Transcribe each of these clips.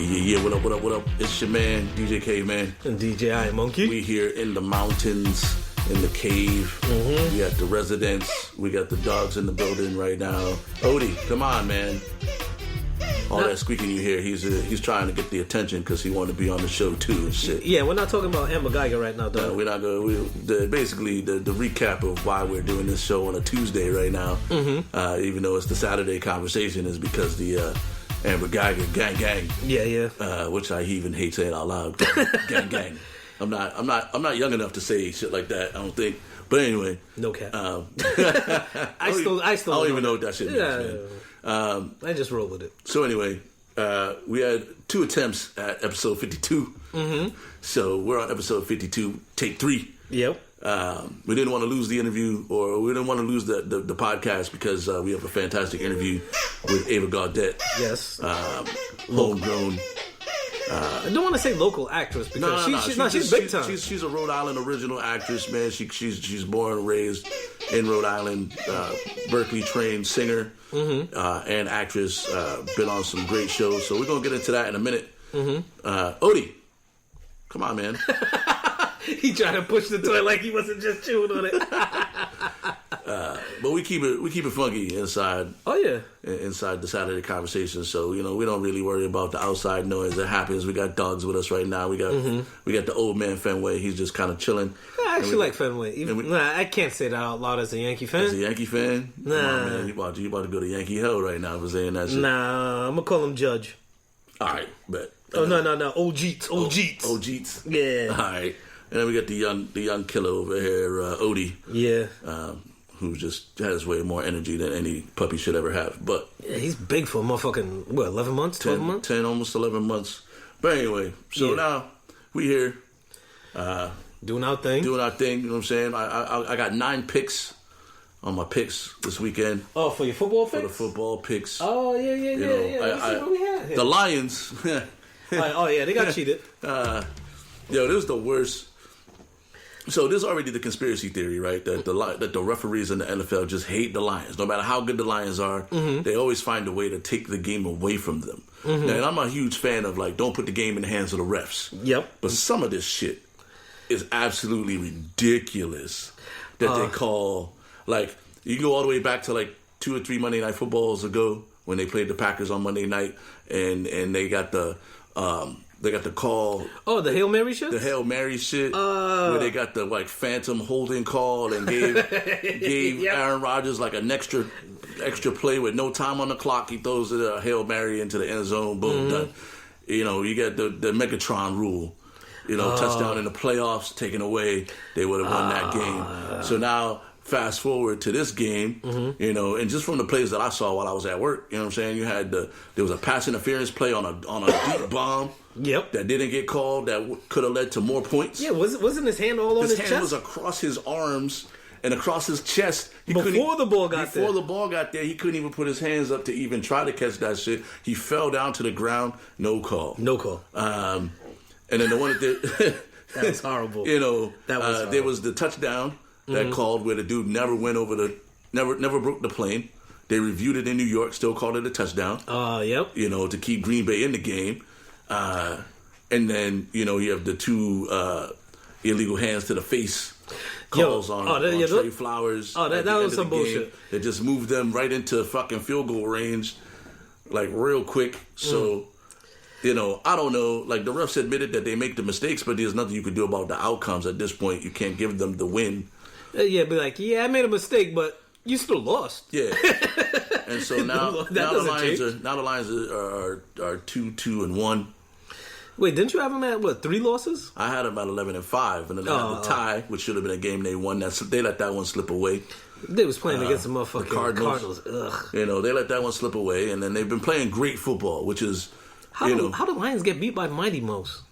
Yeah, what up? It's your man, DJ Caveman. And DJ IronMonkey. We here in the mountains, in the cave. We got the residents. We got the dogs in the building right now. Odie, come on, man. All that squeaking you hear, he's trying to get the attention because he wanted to be on the show too and shit. Yeah, we're not talking about Ava Gaudet right now, though. No, we're not going to... Basically, the recap of why we're doing this show on a Tuesday right now, even though it's the Saturday conversation, is because the... Ava Gaudet gang. Yeah. Which I even hate saying out loud. gang. I'm not young enough to say shit like that, I don't think. But anyway. No cap. I don't even know what that shit means, man. I just roll with it. So anyway, we had 2 attempts at episode 52. So we're on episode 52, take 3. Yep. We didn't want to lose the interview, or we didn't want to lose the podcast because we have a fantastic interview with Ava Gaudet. Yes. Homegrown. I don't want to say local actress because she's big time. She's a Rhode Island original actress, man. She's born and raised in Rhode Island, Berkeley trained singer and actress. Been on some great shows, so we're gonna get into that in a minute. Odie, come on, man. He tried to push the toy like he wasn't just chewing on it. But we keep it funky inside. Oh yeah, inside the Saturday conversation. So we don't really worry about the outside noise that happens. We got dogs with us right now. We got the old man Fenway. He's just kind of chilling. I actually like Fenway. I can't say that out loud as a Yankee fan. As a Yankee fan, nah, come on, man. You about to go to Yankee hell right now for saying that shit. Nah, I'm gonna call him Judge. All right, bet. Oh no, OG Jeets. OG. Yeah. All right. And then we got the young killer over here, Odie. Yeah. Who just has way more energy than any puppy should ever have. But yeah, he's big for a motherfucking, 11 months, 12 months? 10, almost 11 months. But anyway, so now we here. Doing our thing, you know what I'm saying? I got 9 picks on my picks this weekend. Oh, for your football picks? For the football picks. Oh, yeah. Let's see what we had here. The Lions. Oh, yeah, they got cheated. This was the worst. So there's already the conspiracy theory, right? That the referees in the NFL just hate the Lions. No matter how good the Lions are, they always find a way to take the game away from them. Now, and I'm a huge fan of, don't put the game in the hands of the refs. Yep. But some of this shit is absolutely ridiculous that they call, you go all the way back to 2 or 3 Monday Night Footballs ago when they played the Packers on Monday night and they got the call. Oh, the Hail Mary shit? The Hail Mary shit. Where they got the phantom holding call and gave Aaron Rodgers an extra play with no time on the clock. He throws a Hail Mary into the end zone. Boom, done. You got the Megatron rule. Touchdown in the playoffs taken away. They would have won that game. So now, fast forward to this game, and just from the plays that I saw while I was at work, you know what I'm saying? You had there was a pass interference play on a deep bomb. Yep. That didn't get called. That could have led to more points. Yeah, wasn't his hand all on his chest? His hand was across his arms and across his chest. Before the ball got there, he couldn't even put his hands up to even try to catch that shit. He fell down to the ground. No call. And then the one that that was horrible. That was horrible. There was the touchdown that called where the dude never went over never broke the plane. They reviewed it in New York, still called it a touchdown. Yep. To keep Green Bay in the game. And then, you have the 2 illegal hands to the face calls on Trey Flowers. Oh, that was some bullshit. That just moved them right into fucking field goal range, real quick. So, I don't know. The refs admitted that they make the mistakes, but there's nothing you can do about the outcomes at this point. You can't give them the win. Be I made a mistake, but you still lost. Yeah. And so now the Lions are 2-2-1. Wait, didn't you have them at 3 losses? I had them at 11-5, and then they had the tie, which should have been a game they won. They let that one slip away. They was playing against the motherfucking Cardinals. Ugh. They let that one slip away, and then they've been playing great football, which is how do the Lions get beat by Mighty Mouse?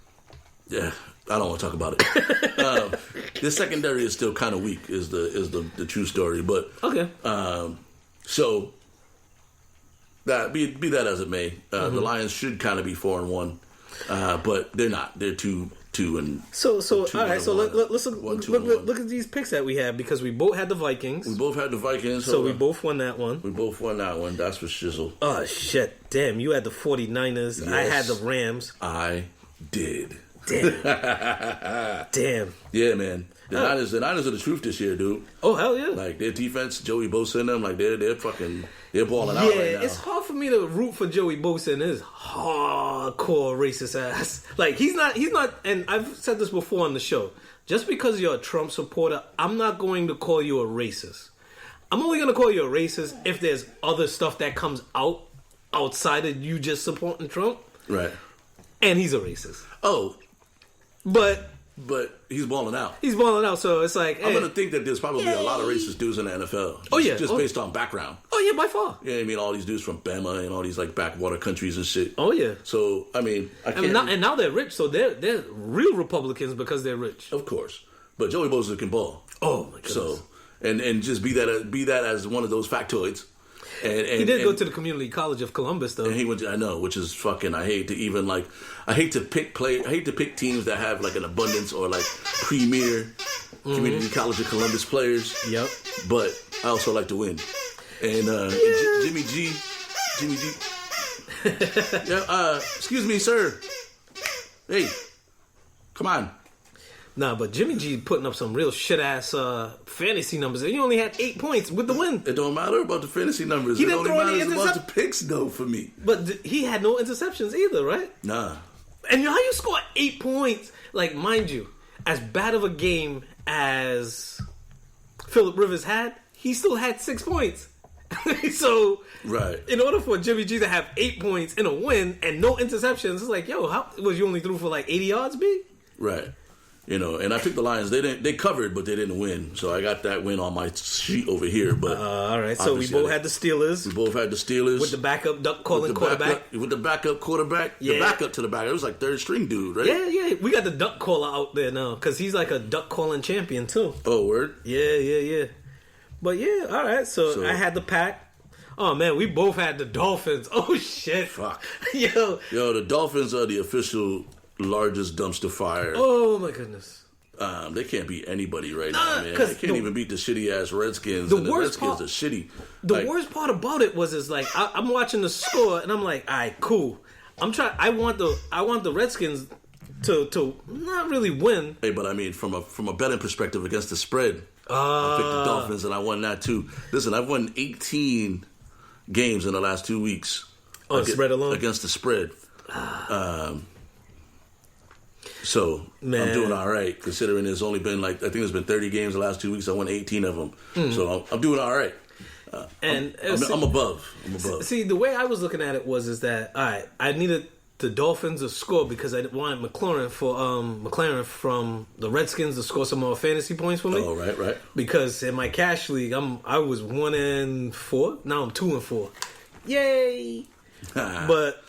Yeah, I don't want to talk about it. The secondary is still kind of weak, is the true story. But okay, so that be that as it may, the Lions should kind of be 4-1. But they're not. They're 2-2 and so all right. So let's look at these picks that we had because we both had the Vikings. We both had the Vikings. So we both won that one. We both won that one. That's for shizzle. Oh shit! Damn, you had the 49ers. Yes, I had the Rams. I did. Damn. Yeah, man. The Niners are the truth this year, dude. Oh hell yeah! Like their defense, Joey Bosa and them, like they're balling out right now. Yeah, it's hard for me to root for Joey Bosa and his hardcore racist ass. Like he's not. And I've said this before on the show. Just because you're a Trump supporter, I'm not going to call you a racist. I'm only going to call you a racist if there's other stuff that comes outside of you just supporting Trump. Right. And he's a racist. Oh, but he's balling out. He's balling out, so it's like... I'm going to think that there's probably a lot of racist dudes in the NFL. Just based on background. Oh, yeah, by far. Yeah, I mean, all these dudes from Bama and all these, like, backwater countries and shit. Oh, yeah. So, I mean, I can't... And now they're rich, so they're real Republicans because they're rich. Of course. But Joey Bosa can ball. Oh, my goodness. So, and just be that as one of those factoids. And he did go to the Community College of Columbus, though. And he went. I know, which is fucking. I hate to pick teams that have like an abundance or like premier Community College of Columbus players. Yep. But I also like to win. And Jimmy G. Yeah. Excuse me, sir. Hey, come on. Nah, but Jimmy G putting up some real shit-ass fantasy numbers. He only had 8 points with the win. It don't matter about the fantasy numbers. He didn't it only matters about the picks, though, for me. But he had no interceptions either, right? Nah. And how you score 8 points? Like, mind you, as bad of a game as Phillip Rivers had, he still had 6 points. So, right. In order for Jimmy G to have 8 points in a win and no interceptions, it's like, yo, how was you only threw for like 80 yards, B? Right. You know, and I picked the Lions. They covered, but they didn't win. So I got that win on my sheet over here. But all right, so we both had the Steelers. We both had the Steelers with the backup duck calling quarterback. With the backup quarterback, the backup to the back. It was like third string dude, right? Yeah. We got the duck caller out there now because he's like a duck calling champion too. Oh, word. Yeah. But yeah, all right. So I had the Pack. Oh man, we both had the Dolphins. Oh shit. Fuck. Yo, the Dolphins are the official largest dumpster fire. Oh my goodness. They can't beat anybody right now, man. They can't even beat the shitty ass Redskins. The Redskins are shitty. The worst part about it was like I'm watching the score and I'm like, all right, cool. I want the Redskins to not really win. Hey, but I mean from a betting perspective against the spread, I picked the Dolphins and I won that too. Listen, I've won 18 games in the last 2 weeks. Spread alone against the spread. So man. I'm doing all right considering there's only been I think there's been 30 games the last 2 weeks. I won 18 of them, so I'm doing all right. I'm above. See, the way I was looking at it is that all right, I needed the Dolphins to score because I wanted McLaren from the Redskins to score some more fantasy points for me. Oh, right. Because in my cash league, I was 1-4. Now I'm 2-4. Yay! But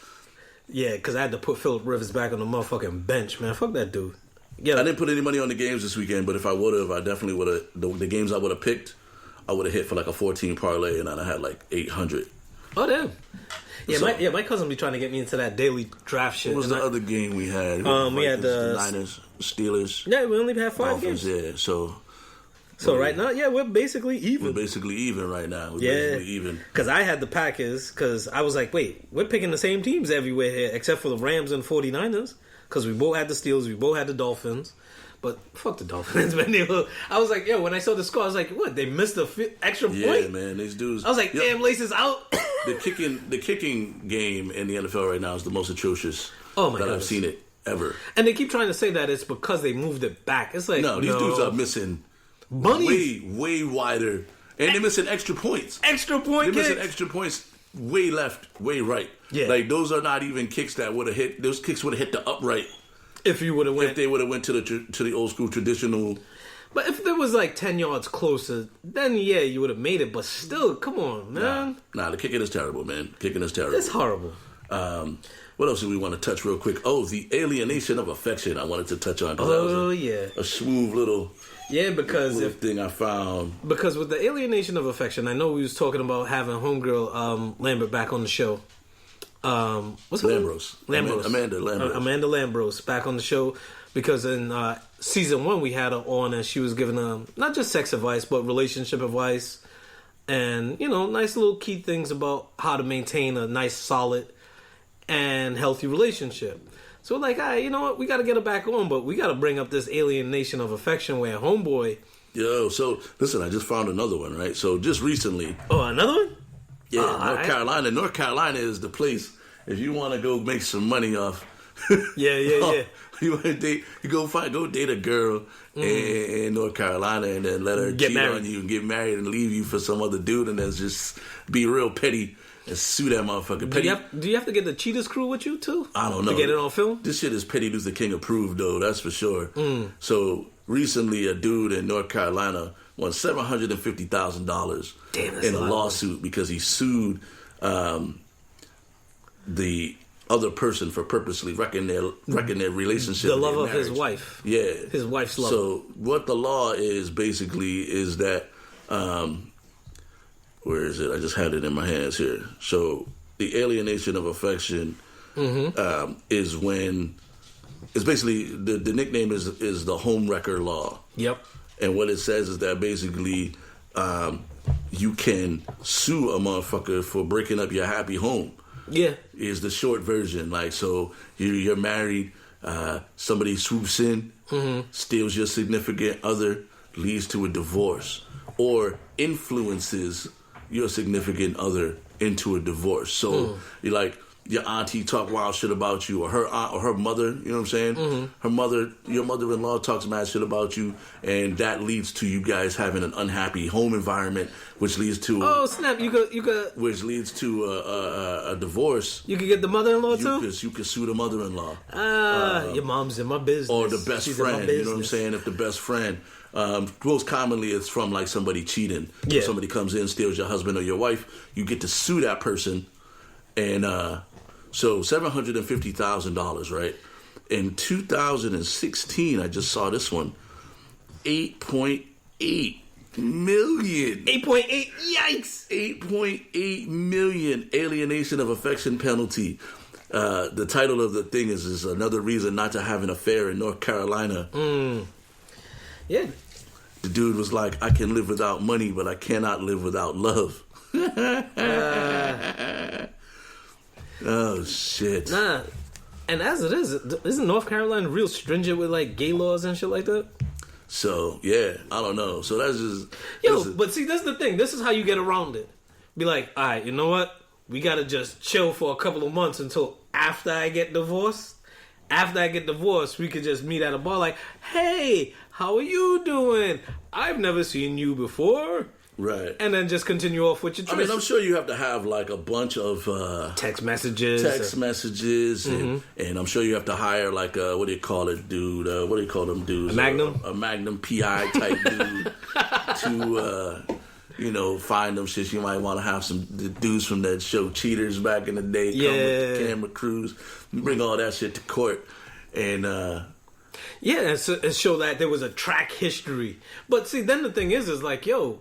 yeah, because I had to put Phillip Rivers back on the motherfucking bench, man. Fuck that dude. Yeah, I didn't put any money on the games this weekend, but if I would have, I definitely would have. The games I would have picked, I would have hit for like a 14 parlay, and I'd have had like 800. Oh damn! Yeah, my cousin be trying to get me into that daily draft shit. What was the other game we had? We had the Niners, Steelers. Yeah, we only had 5 games. Yeah, so right now, yeah, we're basically even. We're basically even right now. Basically even. Because I had the Packers, because I was like, wait, we're picking the same teams everywhere here, except for the Rams and 49ers, because we both had the Steelers, we both had the Dolphins. But fuck the Dolphins, man. I was like, when I saw the score, I was like, what? They missed the extra point? Yeah, man. These dudes. I was like, damn, Laces out. The kicking game in the NFL right now is the most atrocious that I've seen it ever. And they keep trying to say that it's because they moved it back. It's like, no, these dudes are missing way wider. And they're missing extra points. Extra point They're kicks. missing extra points way left, way right. Yeah. Like, those are not even kicks that would have hit. Those kicks would have hit the upright. If you would have went. If they would have went to the old school traditional. But if there was like 10 yards closer, then yeah, you would have made it. But still, come on, man. Nah, the kicking is terrible, man. Kicking is terrible. It's horrible. What else do we want to touch real quick? Oh, the alienation of affection I wanted to touch on. Yeah. A smooth little thing I found. Because with the alienation of affection, I know we was talking about having homegirl Lambert back on the show. What's her name? Lambros. Amanda Lambros. Amanda Lambros back on the show because in season 1 we had her on and she was giving not just sex advice but relationship advice and nice little key things about how to maintain a nice, solid, and healthy relationship. So like, all right, you know what? We got to get her back on, but we got to bring up this alienation of affection where homeboy. Yo, so listen, I just found another one, right? So just recently. Oh, another one? Yeah, North Carolina. North Carolina is the place if you want to go make some money off. Yeah. You want to date? You go date a girl in North Carolina and then let her cheat on you and get married and leave you for some other dude and then just be real petty and sue that motherfucker. Do you have to get the Cheetahs crew with you too? I don't know. To get it on film? This shit is Petty Luther King approved though. That's for sure. So recently, a dude in North Carolina won $750,000 in a lawsuit because he sued the other person for purposely wrecking their relationship. The love of his wife. Yeah. His wife's love. So what the law is basically is that, where is it? I just had it in my hands here. So the alienation of affection is when, it's basically, the nickname is the home wrecker law. Yep. And what it says is that basically you can sue a motherfucker for breaking up your happy home. Yeah. Is the short version. Like, so you're married, somebody swoops in, steals your significant other, leads to a divorce, or influences your significant other into a divorce. So you're like, your auntie talk wild shit about you, or her aunt or her mother, you know what I'm saying? Her mother, your mother-in-law talks mad shit about you, and that leads to you guys having an unhappy home environment, which leads to which leads to a divorce. You could get the mother-in-law too. You could sue the mother-in-law. Your mom's in my business, or the best friend. You know what I'm saying? If the best friend. Most commonly, it's from like somebody cheating. Yeah. If somebody comes in, steals your husband or your wife, you get to sue that person, and so $750,000, right? In 2016, I just saw this one, 8.8 million. 8.8, yikes! 8.8 million alienation of affection penalty. The title of the thing is another reason not to have an affair in North Carolina. Yeah. The dude was like, I can live without money, but I cannot live without love. Oh, shit. Nah. And as it is, isn't North Carolina real stringent with, like, gay laws and shit like that? So, yeah, I don't know. So that's just... But see, that's the thing. This is how you get around it. Be like, all right, you know what? We got to just chill for a couple of months until after I get divorced. After I get divorced, we could just meet at a bar like, hey, how are you doing? I've never seen you before. Right. And then just continue off with your trip. I mean, I'm sure you have to have like a bunch of text messages. And I'm sure you have to hire like a, what do you call it, dude? What do you call them dudes? A Magnum? A Magnum PI type dude to, find them shit. You might want to have some dudes from that show Cheaters back in the day come with the camera crews, bring all that shit to court. And and show that there was a track history. But see, then the thing is like, yo,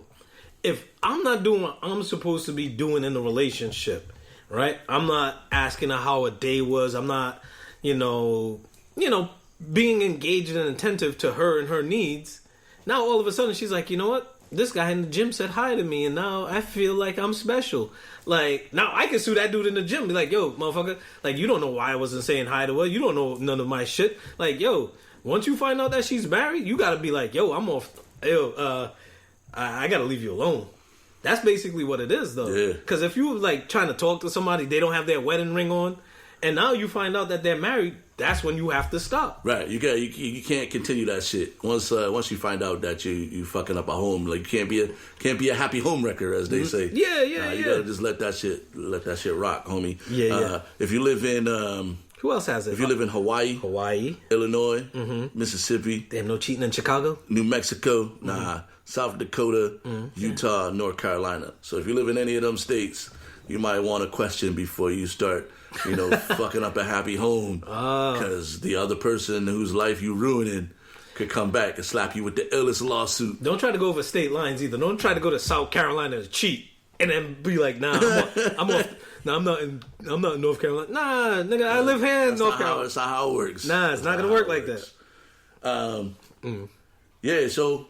if I'm not doing what I'm supposed to be doing in the relationship, right? I'm not asking her how a day was. I'm not, being engaged and attentive to her and her needs. Now all of a sudden she's like, you know what? This guy in the gym said hi to me, and now I feel like I'm special. Like, now I can sue that dude in the gym. Be like, yo, motherfucker, like, you don't know why I wasn't saying hi to her. You don't know none of my shit. Like, yo, once you find out that she's married, you gotta be like, yo, I'm off. Yo, I gotta leave you alone. That's basically what it is, though. Yeah. Because if you like trying to talk to somebody, they don't have their wedding ring on, and now you find out that they're married, that's when you have to stop. Right. You can't continue that shit once you find out that you fucking up a home. Like, you can't be a happy home wrecker, as they say. You gotta just let that shit rock, homie. If you live in who else has it? If you live in Hawaii, Illinois, Mississippi, they have no cheating in Chicago, New Mexico, South Dakota, Utah, North Carolina. So if you live in any of them states, you might want to question before you start, fucking up a happy home, because the other person whose life you ruining could come back and slap you with the illest lawsuit. Don't try to go over state lines either. Don't try to go to South Carolina to cheat and then be like, nah, I'm off. No, I'm not in North Carolina. Nah, nigga, I live here in North Carolina. That's not how it works. Nah, it's not gonna work like that. Yeah, so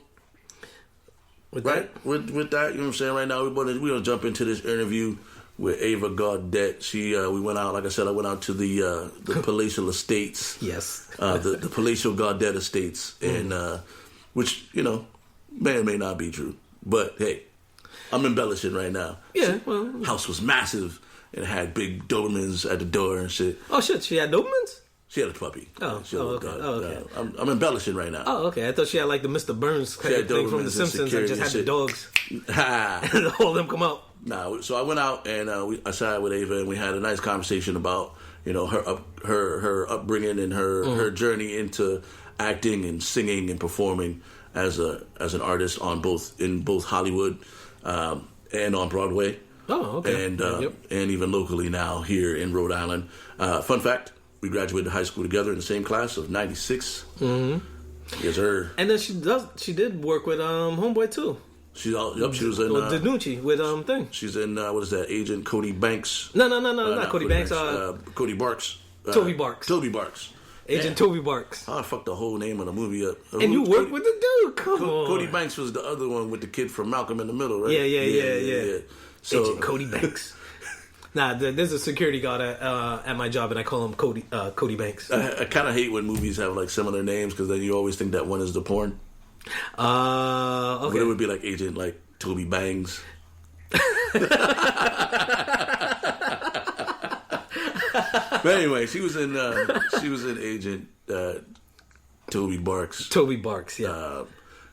with that, you know what I'm saying? Right now, we're gonna jump into this interview with Ava Gaudet. We went out, like I said, I went out to the palatial estates. Yes. The palatial Gaudet estates, and which, you know, may or may not be true. But hey, I'm embellishing right now. Yeah, well, house was massive and had big Dobermans at the door and shit. Oh shit, she had Dobermans? She had a puppy. Okay. I'm embellishing right now. Oh, okay. I thought she had like the Mr. Burns kind of thing from The Simpsons and just had the dogs. And all of them come out. Nah, so I went out and I sat with Ava and we had a nice conversation about, you know, her upbringing and her journey into acting and singing and performing as an artist in both Hollywood and on Broadway. Oh, okay. And even locally now here in Rhode Island. Fun fact: we graduated high school together in the same class of '96. Mm-hmm. Yes, sir. And then she did work with Homeboy too. She was in DiNucci with thing. She's in what is that? Agent Cody Banks. No, not Cody Banks. Cody Barks. Toby Barks. Toby Barks. Agent Toby Barks. I fucked the whole name of the movie up. And you worked with the dude. Come on. Cody Banks was the other one with the kid from Malcolm in the Middle, right? Yeah. So, Agent Cody Banks. Nah, there's a security guard at my job, and I call him Cody Banks. I kind of hate when movies have like similar names because then you always think that one is the porn. Okay. But it would be like Agent like Toby Bangs. But anyway, she was in Agent Toby Barks. Toby Barks, yeah.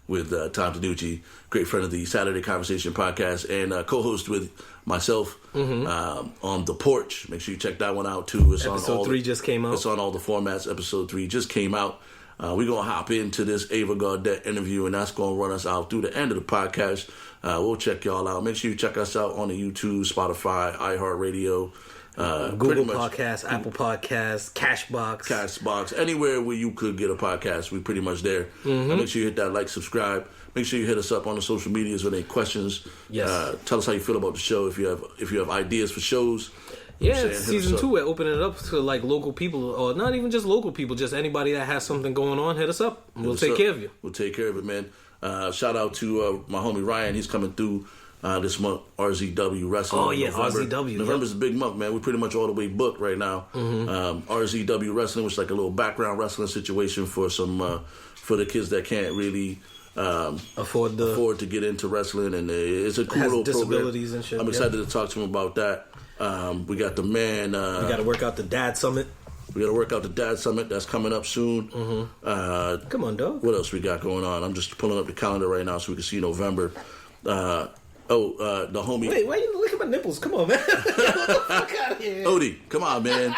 With Tom DiNucci, great friend of the Saturday Conversation podcast, and co-host with myself on The Porch. Make sure you check that one out too. Episode 3 just came out. It's on all the formats. Episode 3 just came out. We're going to hop into this Ava Gaudet interview, and that's going to run us out through the end of the podcast. We'll check y'all out. Make sure you check us out on the YouTube, Spotify, iHeartRadio, Google Podcasts, Apple Podcasts, Cashbox, anywhere where you could get a podcast, we're pretty much there. Make sure you hit that like, subscribe. Make sure you hit us up on the social medias with any questions. Yes. Tell us how you feel about the show. If you have ideas for shows. Yeah, season 2, we're opening it up to like local people, or not even just local people, just anybody that has something going on. Hit us up. We'll take care of you. We'll take care of it, man. Shout out to my homie Ryan. He's coming through this month. RZW Wrestling. Oh yeah, RZW. November's a big month, man. We're pretty much all the way booked right now. RZW Wrestling, which is like a little background wrestling situation for some for the kids that can't really afford to get into wrestling, and it's a cool little disabilities program. And shit. I'm excited to talk to him about that. We got the man. We got to work out the Dad Summit. That's coming up soon. Come on, dog. What else we got going on? I'm just pulling up the calendar right now so we can see November. The homie. Wait, why you look at my nipples? Come on, man. Get the fuck out of here. Odie, come on, man.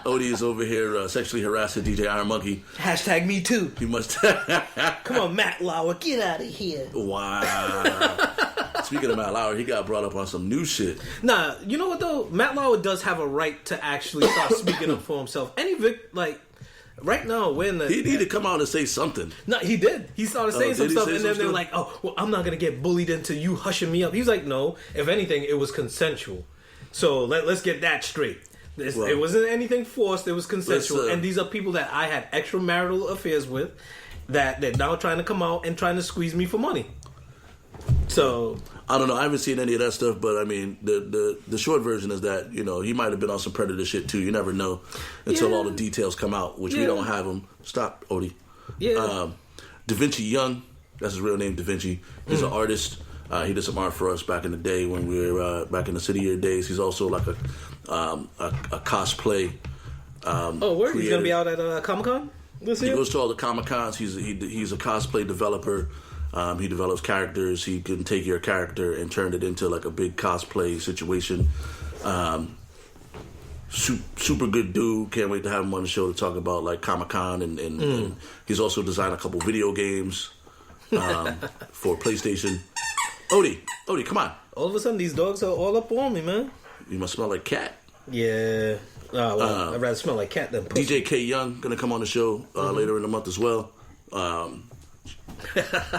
Odie is over here sexually harassing DJ IronMonkey. Hashtag me too. He must. Come on, Matt Lauer, get out of here. Wow. Speaking of Matt Lauer, he got brought up on some new shit. Nah, you know what though? Matt Lauer does have a right to actually start speaking up for himself. Right now, he needed to come out and say something. No, he did. He started saying some stuff, and then they're like, "Oh, well, I'm not gonna get bullied into you hushing me up." He's like, "No. If anything, it was consensual. So let's get that straight. It wasn't anything forced. It was consensual. And these are people that I had extramarital affairs with, that they're now trying to come out and trying to squeeze me for money. So I don't know. I haven't seen any of that stuff, but I mean, the short version is that, you know, he might have been on some predator shit too. You never know until all the details come out, which we don't have them. Stop, Odie. Yeah. Da Vinci Young, that's his real name, Da Vinci. He's an artist. He did some art for us back in the day when we were back in the City Year days. He's also like a cosplay. Where he's gonna be out at Comic-Con this year? He goes to all the Comic-Cons. He's a cosplay developer. He develops characters. He can take your character and turn it into like a big cosplay situation. Super good dude. Can't wait to have him on the show to talk about like Comic-Con and he's also designed a couple video games for PlayStation. Odie, come on. All of a sudden, these dogs are all up on me, man. You must smell like cat. Yeah. I'd rather smell like cat than pussy. DJ K Young gonna come on the show later in the month as well.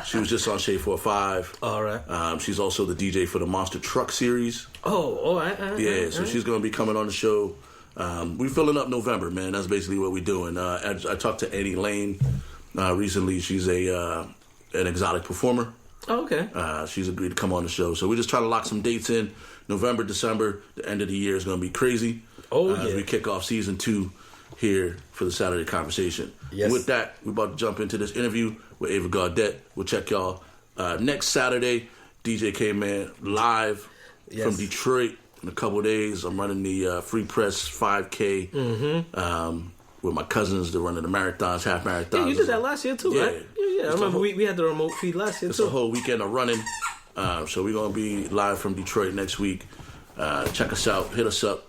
She was just on Shade 4-5. All right. She's also the DJ for the Monster Truck series. Oh, all right. Yeah, so she's going to be coming on the show. We're filling up November, man. That's basically what we're doing. I talked to Eddie Lane recently. She's an exotic performer. Oh, okay. She's agreed to come on the show. So we're just trying to lock some dates in. November, December, the end of the year is going to be crazy. Oh, yeah. As we kick off season 2 here for the Saturday Conversation. Yes. And with that, we're about to jump into this interview with Ava Gaudet. We'll check y'all next Saturday. DJ Caveman live from Detroit in a couple of days. I'm running the Free Press 5K with my cousins. They're running the marathons, half marathons. Yeah, you did that last year too, Yeah. right? Yeah. I remember we had the remote feed last year It's too. a whole weekend of running. So we're going to be live from Detroit next week. Check us out. Hit us up.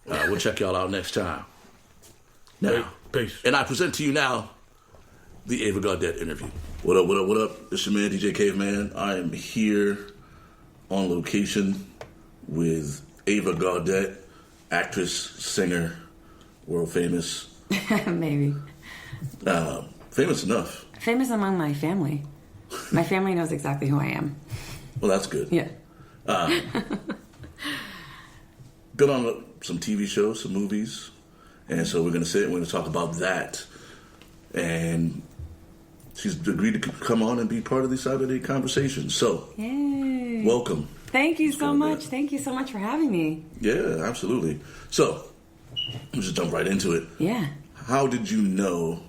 We'll check y'all out next time. Now, Peace. And I present to you now the Ava Gaudet interview. What up, what up, what up? It's your man, DJ Caveman. I am here on location with Ava Gaudet, actress, singer, world famous. Maybe. Famous enough. Famous among my family. My family knows exactly who I am. Well, that's good. Yeah. Been on some TV shows, some movies, and so we're going to sit and we're going to talk about that. And she's agreed to come on and be part of the Saturday Conversation. So, Yay. welcome. Thank you so much. Gaudet. Thank you so much for having me. Yeah, absolutely. So, let's just jump right into it. Yeah. How did you know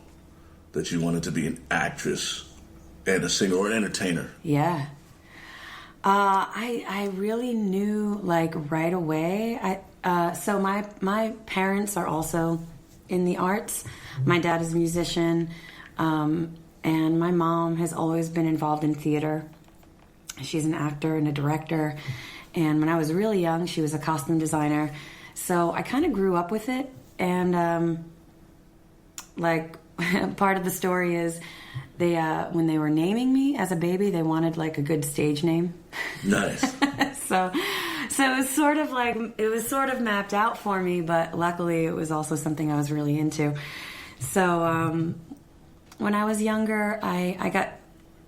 that you wanted to be an actress and a singer or an entertainer? Yeah. I really knew like right away. So my parents are also in the arts. My dad is a musician, and my mom has always been involved in theater. She's an actor and a director. And when I was really young, she was a costume designer. So I kind of grew up with it. And like part of the story is they when they were naming me as a baby, they wanted like a good stage name. Nice. So it was sort of mapped out for me, but luckily it was also something I was really into. So when I was younger, I got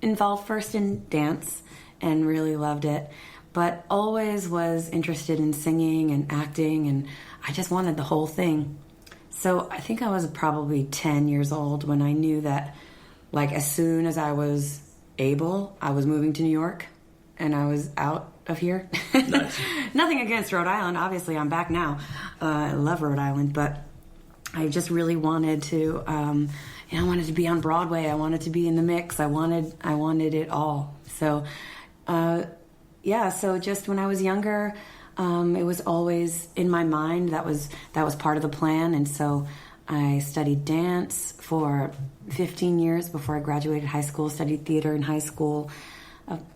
involved first in dance and really loved it, but always was interested in singing and acting, and I just wanted the whole thing. So I think I was probably 10 years old when I knew that, like, as soon as I was able, I was moving to New York, and I was out of here. Nice. Nothing against Rhode Island. Obviously, I'm back now. I love Rhode Island, but I just really wanted to, I wanted to be on Broadway. I wanted to be in the mix. I wanted it all. So, so just when I was younger, it was always in my mind. That was part of the plan. And so I studied dance for 15 years before I graduated high school, studied theater in high school,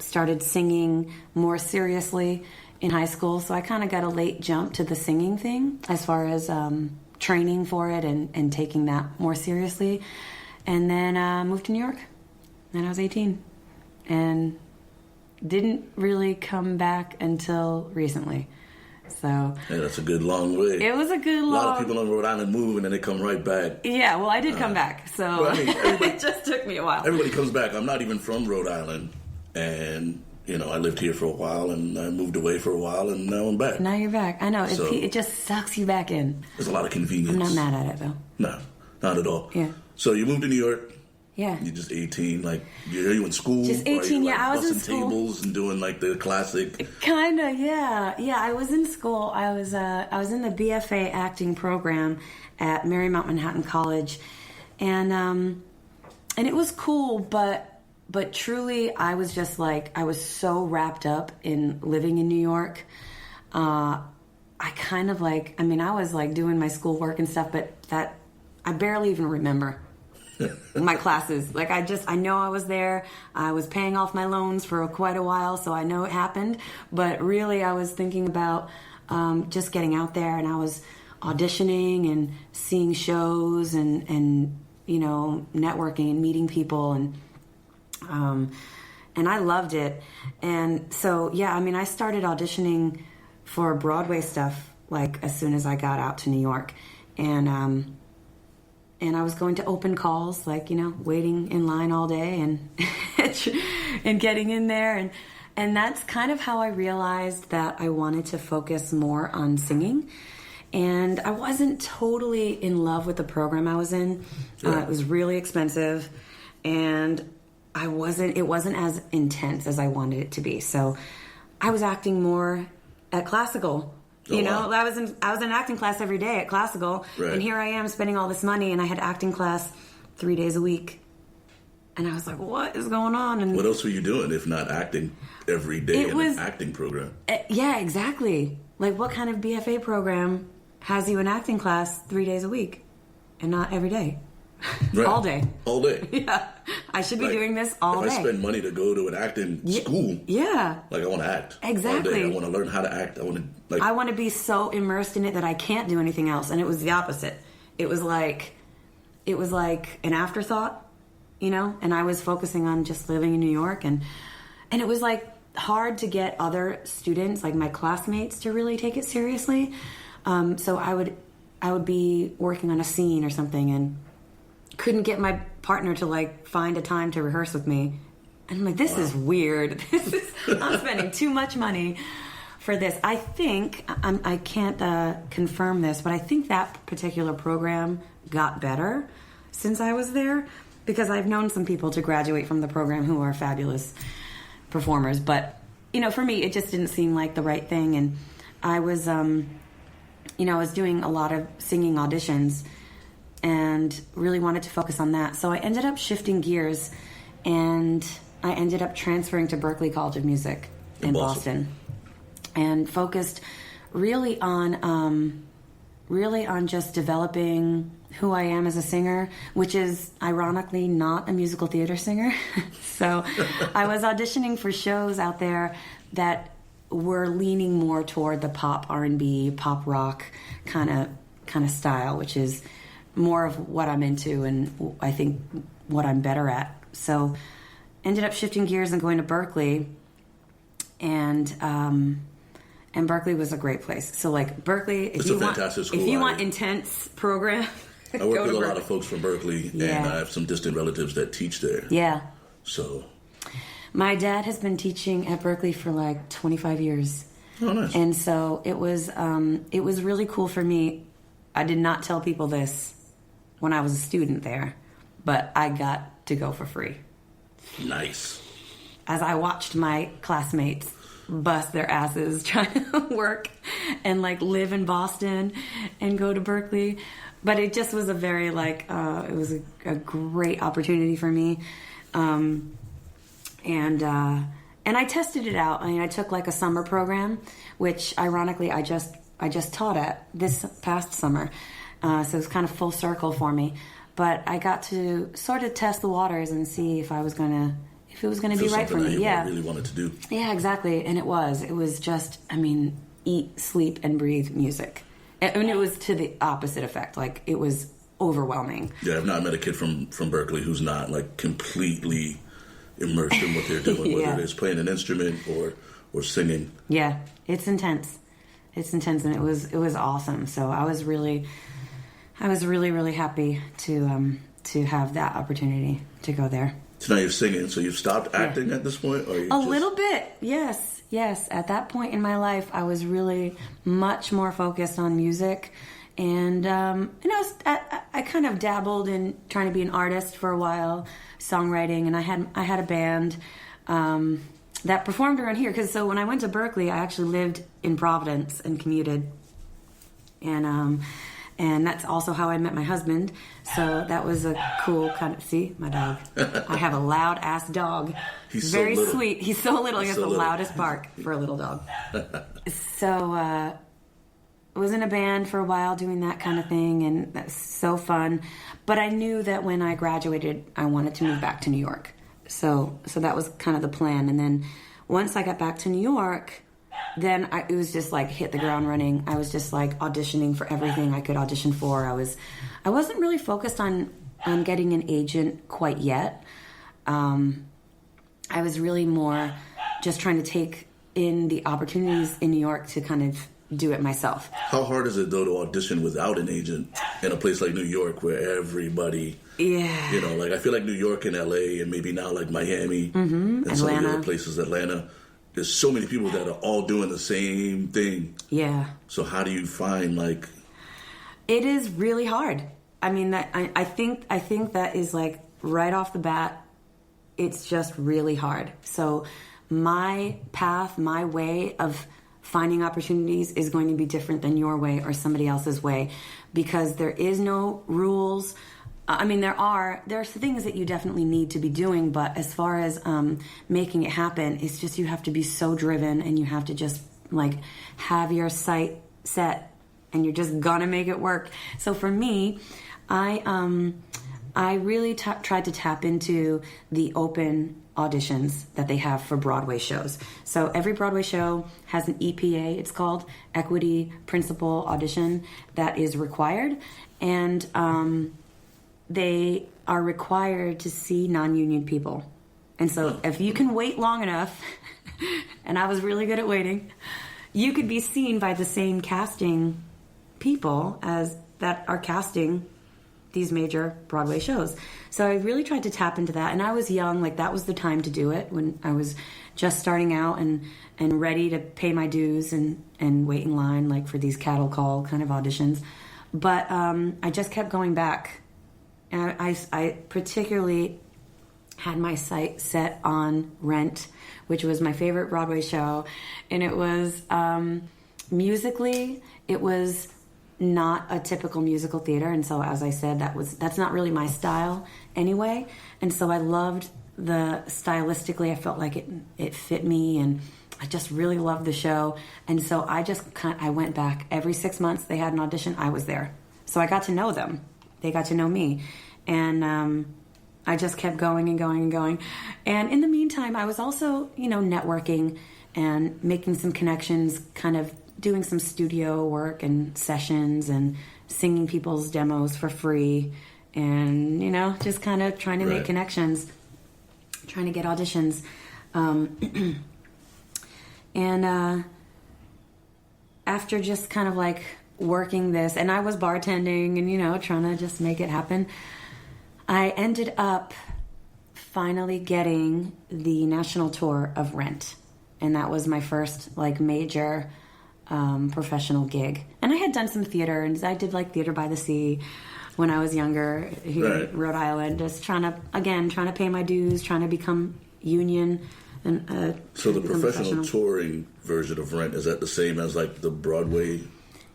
started singing more seriously in high school. So I kind of got a late jump to the singing thing as far as training for it and taking that more seriously. And then moved to New York. Then I was 18. And didn't really come back until recently. So Yeah, that's a good long way. it was a good long... A lot of people on Rhode Island move and then they come right back. Yeah, well, I did come back, so well, I mean, it just took me a while. Everybody comes back. I'm not even from Rhode Island. And, I lived here for a while and I moved away for a while and now I'm back. Now you're back. I know, So- it just sucks you back in. There's a lot of convenience. I'm not mad at it, though. No, not at all. Yeah. So you moved to New York. Yeah. You're just 18. Like, are you in school? Just Or are 18, you, yeah, I was in bussing school. tables and doing like the classic. Kind of, yeah. Yeah, I was in school. I was in the BFA acting program at Marymount Manhattan College. And it was cool, but truly I was just like, I was so wrapped up in living in New York. I kind of like, I was like doing my schoolwork and stuff, but that I barely even remember my classes. Like I know I was there. I was paying off my loans for quite a while, so I know it happened. But really, I was thinking about just getting out there, and I was auditioning and seeing shows and networking and meeting people and I loved it. And so I started auditioning for Broadway stuff like as soon as I got out to New York, and and I was going to open calls, like, waiting in line all day and and getting in there. And that's kind of how I realized that I wanted to focus more on singing. And I wasn't totally in love with the program I was in. It was really expensive, and it wasn't as intense as I wanted it to be. So I was acting more at classical. Wow. I was in acting class every day at classical, and here I am spending all this money, and I had acting class 3 days a week. And I was like, what is going on? And what else were you doing if not acting every day in an acting program? Yeah, exactly. Like, what kind of BFA program has you in acting class 3 days a week and not every day? Right. All day. All day. Yeah. I should be doing this all day. If I spend money to go to an acting school, like, I want to act. Exactly. All day. I want to learn how to act. I want to be so immersed in it that I can't do anything else. And it was the opposite. It was like an afterthought, and I was focusing on just living in New York, and it was like hard to get other students, like my classmates, to really take it seriously. So I would be working on a scene or something and couldn't get my partner to like find a time to rehearse with me. And I'm like, this is weird. I'm spending too much money for this. I think, I can't confirm this, but I think that particular program got better since I was there, because I've known some people to graduate from the program who are fabulous performers. But, for me, it just didn't seem like the right thing. And I was, I was doing a lot of singing auditions and really wanted to focus on that. So I ended up shifting gears, and I ended up transferring to Berklee College of Music in Boston, and focused really on just developing who I am as a singer, which is ironically not a musical theater singer. So I was auditioning for shows out there that were leaning more toward the pop R&B, pop rock kind of style, which is more of what I'm into and I think what I'm better at. So ended up shifting gears and going to Berklee, and Berklee was a great place. So like Berklee, if you want intense program, I work with a lot of folks from Berklee, and I have some distant relatives that teach there. Yeah. So my dad has been teaching at Berklee for like 25 years. Oh, nice. And so it was really cool for me. I did not tell people this when I was a student there, but I got to go for free. Nice. As I watched my classmates bust their asses trying to work and like live in Boston and go to Berklee. But it just was a very it was a great opportunity for me. And I tested it out. I mean, I took like a summer program, which ironically I just taught at this past summer. So it was kind of full circle for me. But I got to sort of test the waters and see if it was going to be right for me. Yeah, I really wanted to do. Yeah, exactly. And it was just, eat, sleep, and breathe music. I mean, it was to the opposite effect. Like, it was overwhelming. Yeah, I've not met a kid from Berklee who's not like completely immersed in what they're doing, whether it's playing an instrument or singing. Yeah, it's intense. It's intense, and it was awesome. So I was really happy to have that opportunity to go there. So now you're singing. So you've stopped acting at this point, or little bit? Yes. At that point in my life, I was really much more focused on music, and I kind of dabbled in trying to be an artist for a while, songwriting, and I had a band that performed around here. Because so when I went to Berklee, I actually lived in Providence and commuted, and that's also how I met my husband. So that was a cool kind of... See, my dog. I have a loud-ass dog. He's very so little. Sweet. He's so little. He has the little. loudest bark for a little dog. So I was in a band for a while doing that kind of thing, and that's so fun. But I knew that when I graduated, I wanted to move back to New York. So that was kind of the plan. And then once I got back to New York... Then it was just like hit the ground running. I was just like auditioning for everything I could audition for. I wasn't really focused on getting an agent quite yet. I was really more just trying to take in the opportunities in New York to kind of do it myself. How hard is it though to audition without an agent in a place like New York where everybody, like I feel like New York and LA and maybe now like Miami and Atlanta. some of the other places, Atlanta, there's so many people that are all doing the same thing. Yeah. So how do you find like? It is really hard. I mean, I think that is like right off the bat, it's just really hard. So my path, my way of finding opportunities is going to be different than your way or somebody else's way, because there is no rules. I mean, there are things that you definitely need to be doing, but as far as making it happen, it's just you have to be so driven and you have to just like have your sight set and you're just gonna make it work. So for me, I really tried to tap into the open auditions that they have for Broadway shows. So every Broadway show has an EPA, it's called Equity Principal Audition, that is required. And they are required to see non-union people. And so if you can wait long enough, and I was really good at waiting, you could be seen by the same casting people as that are casting these major Broadway shows. So I really tried to tap into that. And I was young, like that was the time to do it, when I was just starting out and ready to pay my dues and wait in line like for these cattle call kind of auditions. But I just kept going back. And I particularly had my sight set on Rent, which was my favorite Broadway show. And it was, musically, it was not a typical musical theater, and so as I said, that's not really my style anyway. And so I loved stylistically, I felt like it fit me, and I just really loved the show. And so I went back every 6 months. They had an audition, I was there, so I got to know them. They got to know me, and I just kept going and going and going. And in the meantime, I was also networking and making some connections, kind of doing some studio work and sessions and singing people's demos for free, and just kind of trying to make connections, trying to get auditions, and after just kind of like working this, and I was bartending and trying to just make it happen, I ended up finally getting the national tour of Rent, and that was my first like major professional gig. And I had done some theater, and I did like Theater by the Sea when I was younger here in Rhode Island, just trying to pay my dues, trying to become union. And so the professional touring version of Rent, is that the same as like the Broadway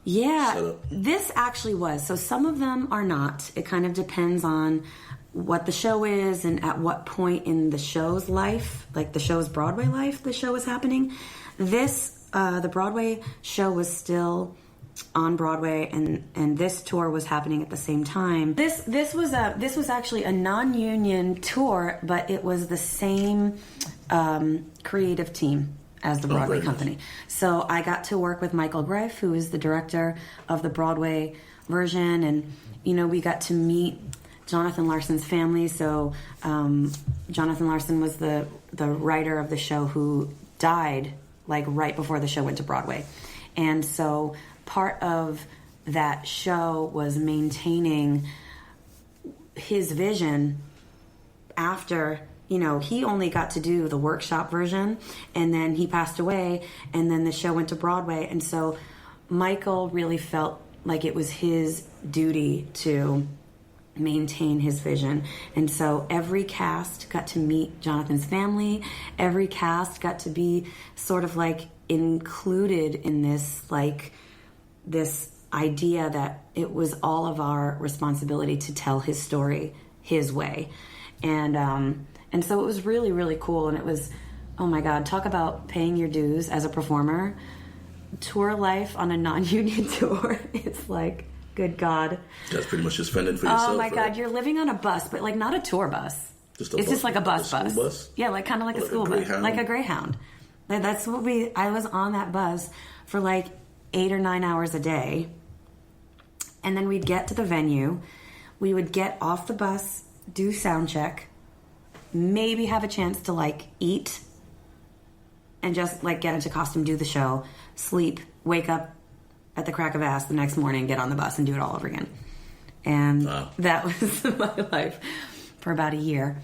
setup? This actually was. So some of them are not. It kind of depends on what the show is and at what point in the show's life, like the show's Broadway life, the show is happening. The Broadway show was still on Broadway, and this tour was happening at the same time. This was actually a non-union tour, but it was the same creative team as the Broadway company. So I got to work with Michael Greif, who is the director of the Broadway version, and we got to meet Jonathan Larson's family. So Jonathan Larson was the writer of the show who died like right before the show went to Broadway. And so part of that show was maintaining his vision after, he only got to do the workshop version, and then he passed away, and then the show went to Broadway. And so Michael really felt like it was his duty to maintain his vision. And so every cast got to meet Jonathan's family. Every cast got to be sort of like included in this idea that it was all of our responsibility to tell his story his way. And so it was really, really cool. And it was, oh my God, talk about paying your dues as a performer. Tour life on a non-union tour, it's like, good God. That's pretty much just fending for yourself. Oh my God, you're living on a bus, but like not a tour bus. Just like a bus. Yeah, like kind of like a school bus. Like a Greyhound. That's what I was on that bus for like 8 or 9 hours a day. And then we'd get to the venue. We would get off the bus, do sound check, maybe have a chance to like eat and just like get into costume, do the show, sleep, wake up at the crack of ass the next morning, get on the bus, and do it all over again. And that was my life for about a year.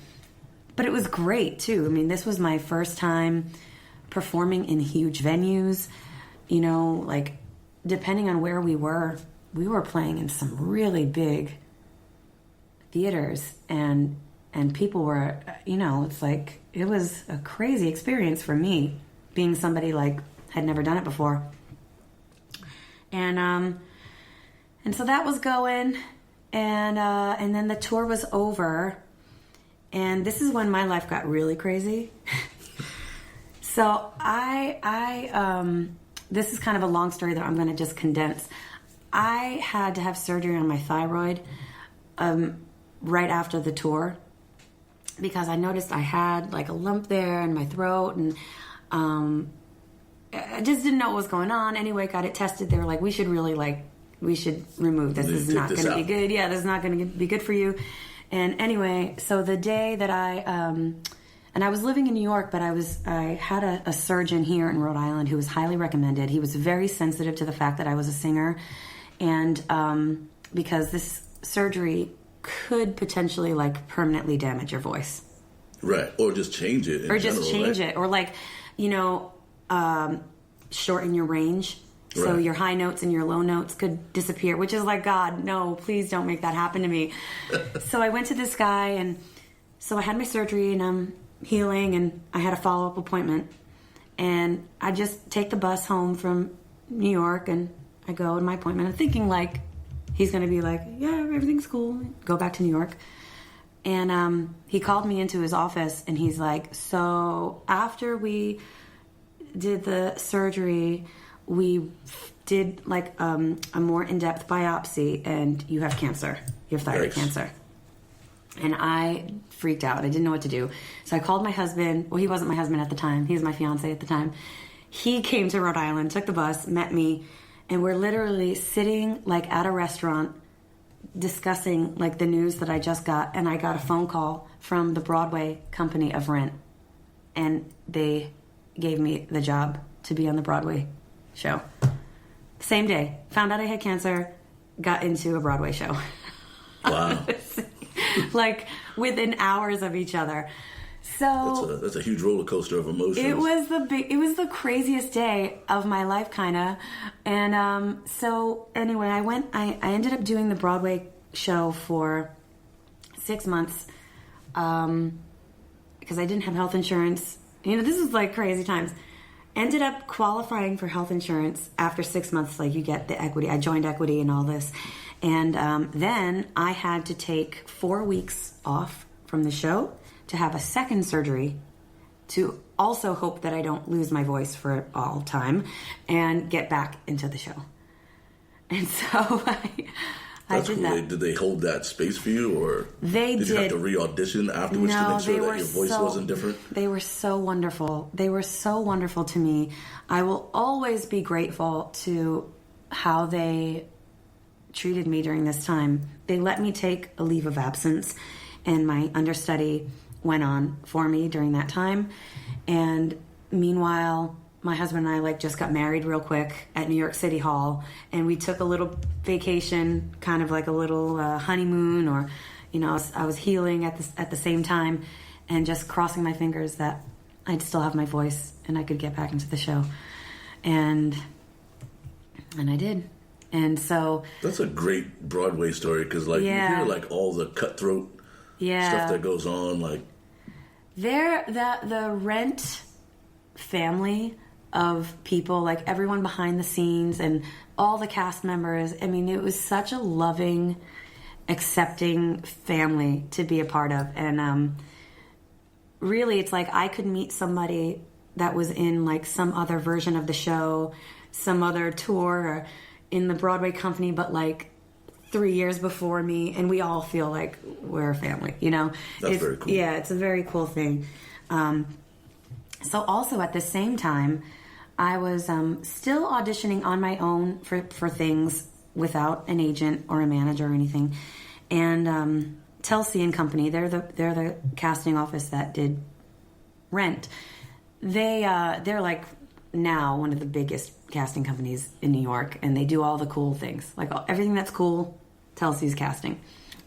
But it was great, too. I mean, this was my first time performing in huge venues. You know, like, depending on where we were playing in some really big theaters. And people were, you know, it's like, it was a crazy experience for me, being somebody, like, had never done it before. And so that was going, and then the tour was over, and this is when my life got really crazy. So this is kind of a long story that I'm going to just condense. I had to have surgery on my thyroid right after the tour, because I noticed I had like a lump there in my throat, and I just didn't know what was going on. Anyway, got it tested. They were like, we should remove this. This is not going to be good. Yeah, this is not going to be good for you. And anyway, so the day that and I was living in New York, but I had a surgeon here in Rhode Island who was highly recommended. He was very sensitive to the fact that I was a singer, and because this surgery could potentially like permanently damage your voice. Right, or just change it. Or like, you know, shorten your range. Right. So your high notes and your low notes could disappear, which is like, God, no, please don't make that happen to me. So I went to this guy, and so I had my surgery, and I'm healing, and I had a follow-up appointment. And I just take the bus home from New York, and I go to my appointment. I'm thinking, like, he's going to be like, yeah, everything's cool. Go back to New York. And he called me into his office, and he's like, so after we did the surgery, we did like a more in-depth biopsy, and you have cancer. You have thyroid cancer. And I freaked out. I didn't know what to do. So I called my husband. Well, he wasn't my husband at the time. He was my fiance at the time. He came to Rhode Island, took the bus, met me, and we're literally sitting like at a restaurant discussing like the news that I just got. And I got a phone call from the Broadway company of Rent, and they gave me the job to be on the Broadway show. Same day, found out I had cancer, got into a Broadway show. Wow. Like within hours of each other. So that's a huge roller coaster of emotions. It was the craziest day of my life, kind of. And so anyway, I ended up doing the Broadway show for 6 months because I didn't have health insurance. You know, this was like crazy times. Ended up qualifying for health insurance after 6 months. Like, you get the equity. I joined equity and all this. And then I had to take 4 weeks off from the show to have a second surgery to also hope that I don't lose my voice for all time and get back into the show. And so I did cool. that. Did they hold that space for you, or did you have to re-audition afterwards to make sure that your voice wasn't different? They were so wonderful. They were so wonderful to me. I will always be grateful to how they treated me during this time. They let me take a leave of absence, and my understudy went on for me during that time. And meanwhile, my husband and I just got married real quick at New York City Hall, and we took a little vacation, kind of like a little honeymoon, or, you know, I was healing at the same time, and just crossing my fingers that I'd still have my voice and I could get back into the show. And I did. And so that's a great Broadway story, because you hear all the cutthroat stuff that goes on. The Rent family of people, everyone behind the scenes and all the cast members. I mean, it was such a loving, accepting family to be a part of. And really, it's like I could meet somebody that was in some other version of the show, some other tour, or in the Broadway company, but 3 years before me, and we all feel like we're a family, you know? That's very cool. Yeah, it's a very cool thing. So also at the same time, I was still auditioning on my own for things without an agent or a manager or anything. And Telsey and Company, they're the casting office that did Rent. They're now one of the biggest casting companies in New York, and they do all the cool things. Like everything that's cool, Telsey's casting.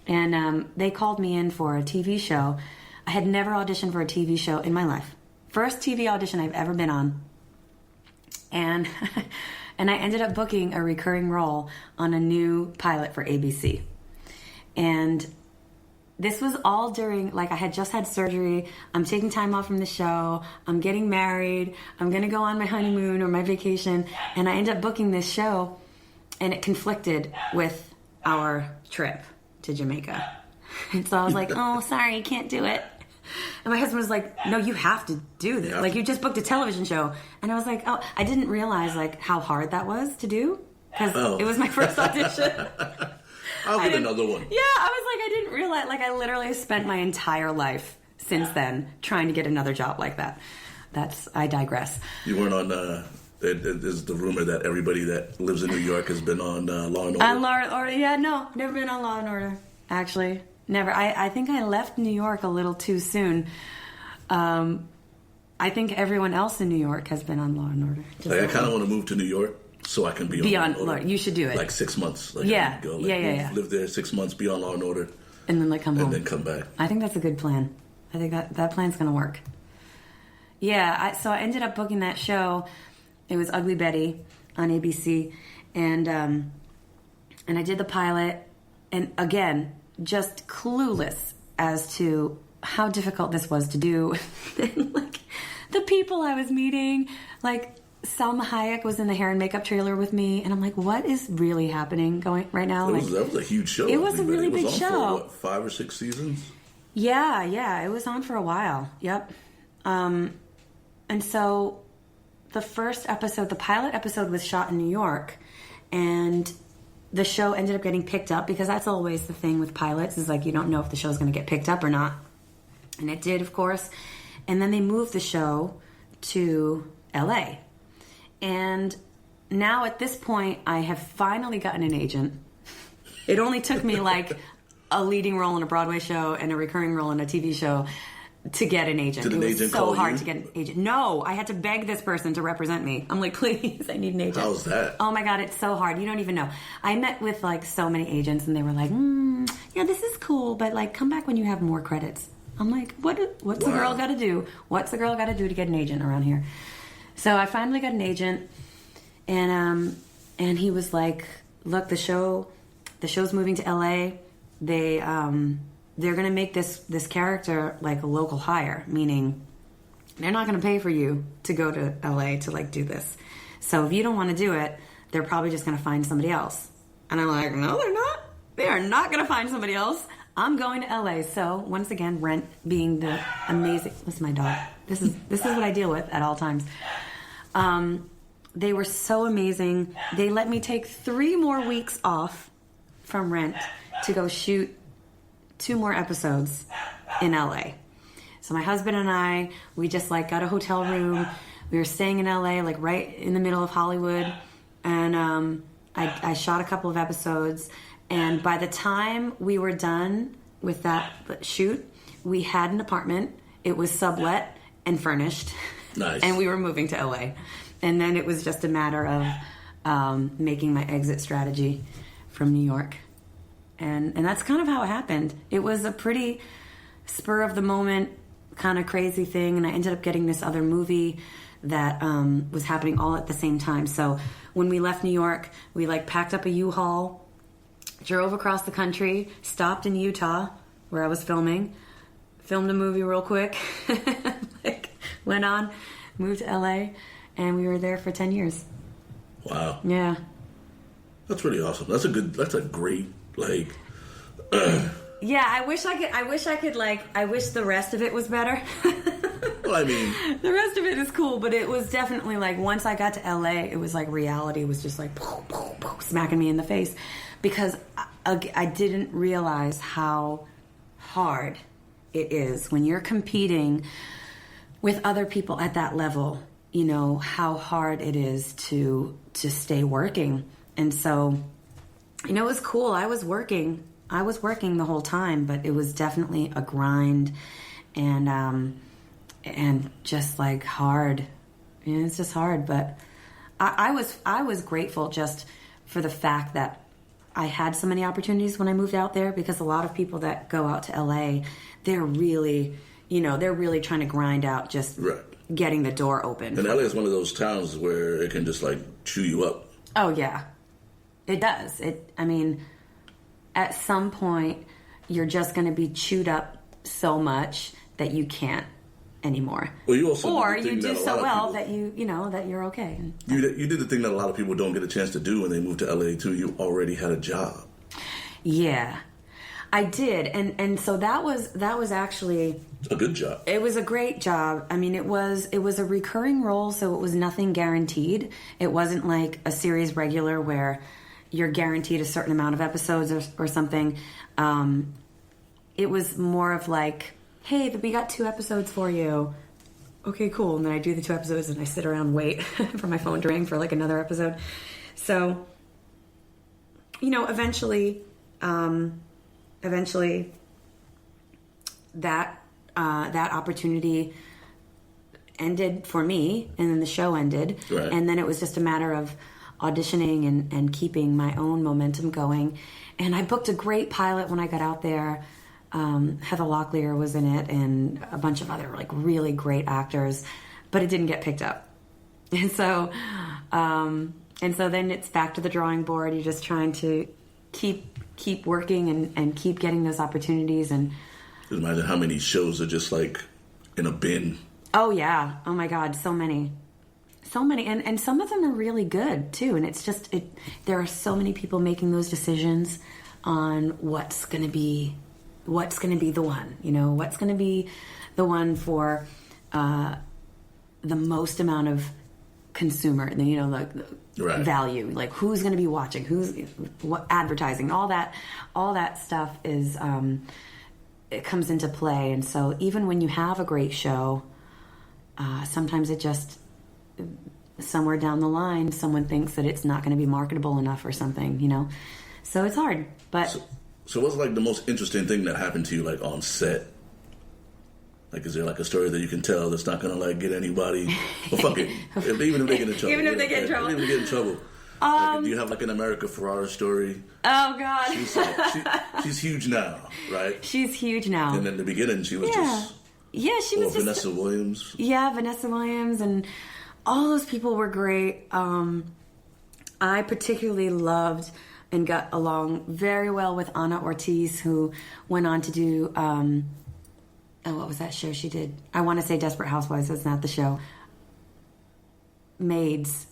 And they called me in for a TV show. I had never auditioned for a TV show in my life. First TV audition I've ever been on. And and I ended up booking a recurring role on a new pilot for ABC. And this was all during, like, I had just had surgery. I'm taking time off from the show. I'm getting married. I'm going to go on my honeymoon or my vacation. And I ended up booking this show, and it conflicted with our trip to Jamaica. And so I was like, oh, sorry, can't do it. And my husband was like, no, you have to do this. Like, you just booked a television show. And I was like, oh, I didn't realize, like, how hard that was to do. Because it was my first audition. I'll get another one. Yeah, I was like, I didn't realize, like, I literally spent my entire life since then trying to get another job like that. I digress. You weren't on, there's the rumor that everybody that lives in New York has been on Law and Order. On Law and Order, yeah, no, never been on Law and Order, actually. Never. I think I left New York a little too soon. I think everyone else in New York has been on Law and Order. Like, I kind of want to move to New York so I can be on Law and Order. You should do it. Like 6 months. Like, yeah. Go, like, yeah. Live there 6 months, be on Law and Order. And then, like, come home. And then come back. I think that's a good plan. I think that plan's going to work. Yeah, so I ended up booking that show. It was Ugly Betty on ABC. And I did the pilot. And again, just clueless as to how difficult this was to do. Like, the people I was meeting, like, Salma Hayek was in the hair and makeup trailer with me, and I'm like, what is really happening going right now? That was a huge show. It was a really big show. For, what, 5 or 6 seasons? Yeah, it was on for a while. Yep. And so the first episode, the pilot episode, was shot in New York, and the show ended up getting picked up, because that's always the thing with pilots, is like, you don't know if the show's going to get picked up or not. And it did, of course. And then they moved the show to LA. And now at this point, I have finally gotten an agent. It only took me like a leading role in a Broadway show and a recurring role in a TV show to get an agent. Did an agent call you? So hard to get an agent. No, I had to beg this person to represent me. I'm like, please, I need an agent. How's that? Oh my God, it's so hard. You don't even know. I met with like so many agents, and they were like, yeah, this is cool, but like, come back when you have more credits. I'm like, what's the girl got to do? What's the girl got to do to get an agent around here? So I finally got an agent, and he was like, look, the show's moving to LA. They're gonna make this character like a local hire, meaning they're not gonna pay for you to go to LA to like do this. So if you don't want to do it, they're probably just gonna find somebody else. And I'm like, no, they're not. They are not gonna find somebody else. I'm going to LA. So once again, Rent being the amazing. Listen, my dog. This is what I deal with at all times. They were so amazing. They let me take 3 more weeks off from Rent to go shoot 2 more episodes in LA. So my husband and I, we just like got a hotel room. We were staying in LA, like right in the middle of Hollywood. And I shot a couple of episodes. And by the time we were done with that shoot, we had an apartment. It was sublet and furnished. Nice. And we were moving to LA. And then it was just a matter of making my exit strategy from New York. And that's kind of how it happened. It was a pretty spur of the moment kind of crazy thing. And I ended up getting this other movie that was happening all at the same time. So when we left New York, we like packed up a U-Haul, drove across the country, stopped in Utah where I was filmed a movie real quick, like went on, moved to LA, and we were there for 10 years. Wow. Yeah. That's really awesome. That's a great, like... Yeah, I wish the rest of it was better. Well, I mean... The rest of it is cool, but it was definitely like, once I got to LA, it was like reality was just like, poof, poof, poof, smacking me in the face. Because I didn't realize how hard it is when you're competing with other people at that level, you know, how hard it is to stay working. And so, you know, it was cool. I was working the whole time, but it was definitely a grind and just like hard Yeah, it's just hard, but I was grateful just for the fact that I had so many opportunities when I moved out there, because a lot of people that go out to LA, they're really trying to grind out just getting the door open. And LA is one of those towns where it can just like chew you up. Oh yeah, it does. I mean, at some point, you're just going to be chewed up so much that you can't anymore. Well, you also or you do so well that that you're okay. You did the thing that a lot of people don't get a chance to do when they move to LA too. You already had a job. Yeah, I did, and so that was actually a good job. It was a great job. I mean, it was a recurring role, so it was nothing guaranteed. It wasn't like a series regular where you're guaranteed a certain amount of episodes or something. It was more of like, hey, we got 2 episodes for you. Okay, cool. And then I do the 2 episodes and I sit around and wait for my phone to ring for like another episode. So, eventually that opportunity ended for me, and then the show ended. Right. And then it was just a matter of auditioning and keeping my own momentum going. And I booked a great pilot when I got out there. Heather Locklear was in it, and a bunch of other like really great actors, but it didn't get picked up. And so then it's back to the drawing board. You're just trying to keep working and keep getting those opportunities. And imagine how many shows are just like in a bin. Oh yeah, oh my God, so many, and some of them are really good too. And it's just there are so many people making those decisions on what's going to be the one, what's going to be the one for the most amount of consumer, value, like who's going to be watching, what advertising, all that stuff is, it comes into play. And so even when you have a great show, sometimes it just, somewhere down the line, someone thinks that it's not going to be marketable enough or something, so it's hard, but... So what's like the most interesting thing that happened to you like on set? Like, is there like a story that you can tell that's not gonna like get anybody? Well, fuck it. Even if they get in trouble. Even if they get in trouble. Even if they get in trouble. Like, do you have like an America Ferrara story? Oh God. She's huge now, right? She's huge now. And in the beginning, she was just. Yeah, she was just Vanessa Williams. Yeah, Vanessa Williams, and all those people were great. I particularly loved and got along very well with Ana Ortiz, who went on to do, what was that show she did? I want to say Desperate Housewives, that's not the show. Maids.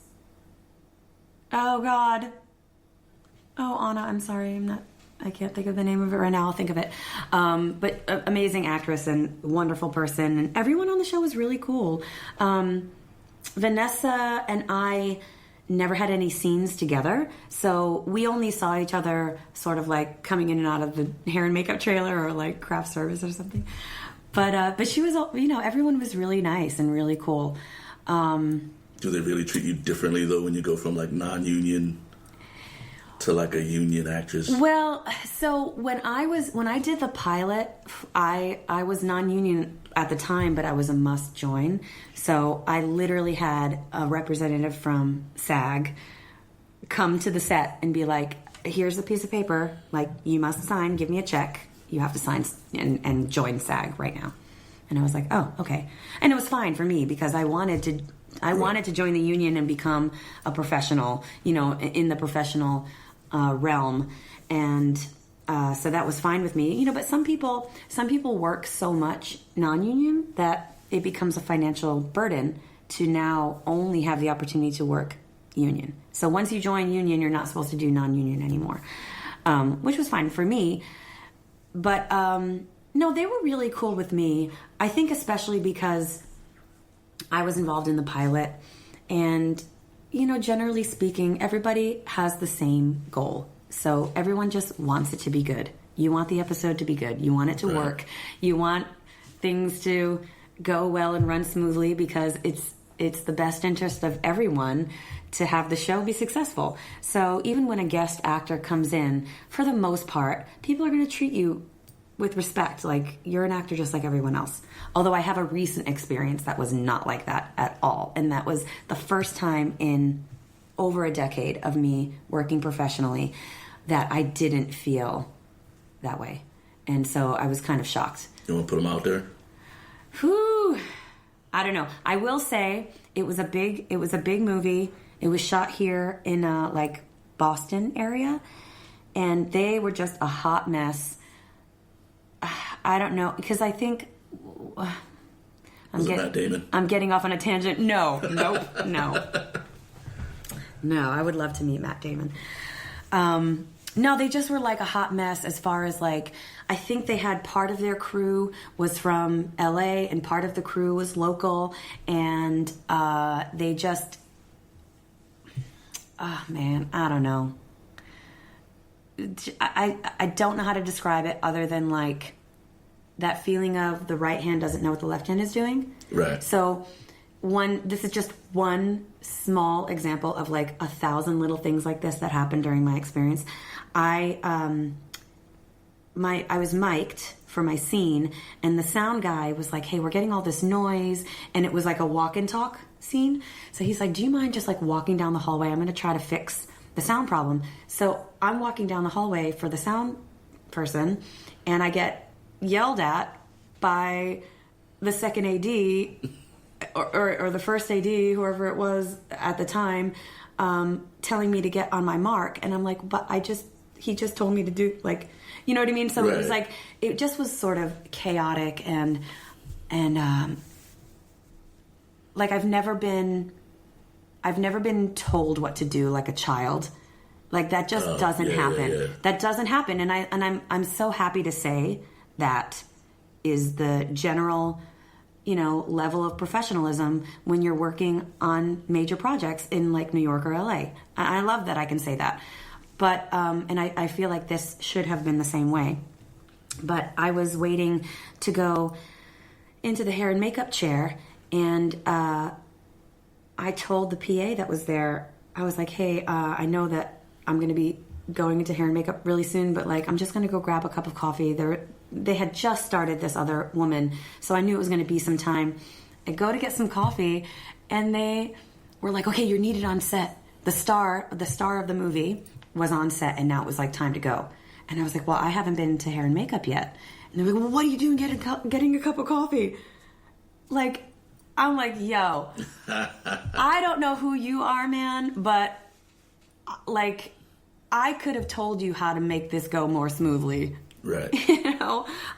Oh, God. Oh, Ana, I'm sorry, I can't think of the name of it right now. I'll think of it. But amazing actress and wonderful person, and everyone on the show was really cool. Vanessa and I never had any scenes together, so we only saw each other sort of like coming in and out of the hair and makeup trailer or like craft service or something. But she was, everyone was really nice and really cool. Do they really treat you differently though when you go from like non-union to like a union actress? Well, so when I did the pilot, I was non-union at the time, but I was a must join. So I literally had a representative from SAG come to the set and be like, here's a piece of paper, like you must sign, give me a check. You have to sign and join SAG right now. And I was like, oh, okay. And it was fine for me because I wanted to join the union and become a professional, in the professional realm. And so that was fine with me, but some people work so much non-union that it becomes a financial burden to now only have the opportunity to work union. So once you join union, you're not supposed to do non-union anymore, which was fine for me. But no, they were really cool with me. I think especially because I was involved in the pilot, and generally speaking, everybody has the same goal. So everyone just wants it to be good. You want the episode to be good. You want it to work. You want things to go well and run smoothly because it's the best interest of everyone to have the show be successful. So even when a guest actor comes in, for the most part, people are going to treat you with respect. Like, you're an actor just like everyone else. Although I have a recent experience that was not like that at all. And that was the first time in over a decade of me working professionally that I didn't feel that way. And so I was kind of shocked. You want to put them out there? Whew. I don't know. I will say it was a big movie. It was shot here in like Boston area, and they were just a hot mess. I don't know, because I think Matt Damon? I'm getting off on a tangent. No. No, I would love to meet Matt Damon. No, they just were like a hot mess as far as like, I think they had part of their crew was from LA and part of the crew was local, and they just, oh man, I don't know. I don't know how to describe it other than like that feeling of the right hand doesn't know what the left hand is doing. Right. So this is just one small example of like 1,000 little things like this that happened during my experience. I was mic'd for my scene, and the sound guy was like, hey, we're getting all this noise, and it was like a walk and talk scene. So he's like, do you mind just like walking down the hallway? I'm going to try to fix the sound problem. So I'm walking down the hallway for the sound person, and I get yelled at by the second AD or the first AD, whoever it was at the time, telling me to get on my mark. And I'm like, but he just told me to do, like, you know what I mean? So It was like, it just was sort of chaotic and like I've never been told what to do like a child. Like that just doesn't happen. Yeah. That doesn't happen. And I'm so happy to say that is the general, level of professionalism when you're working on major projects in like New York or LA. I love that I can say that. But, and I feel like this should have been the same way. But I was waiting to go into the hair and makeup chair, and I told the PA that was there, I was like, hey, I know that I'm going to be going into hair and makeup really soon, but like, I'm just going to go grab a cup of coffee. They had just started this other woman, so I knew it was going to be some time. I go to get some coffee, and they were like, okay, you're needed on set. The star of the movie was on set, and now it was like time to go. And I was like, well, I haven't been to hair and makeup yet. And they're like, well, what are you doing getting a cup of coffee? Like, I'm like, yo, I don't know who you are, man, but like, I could have told you how to make this go more smoothly. Right.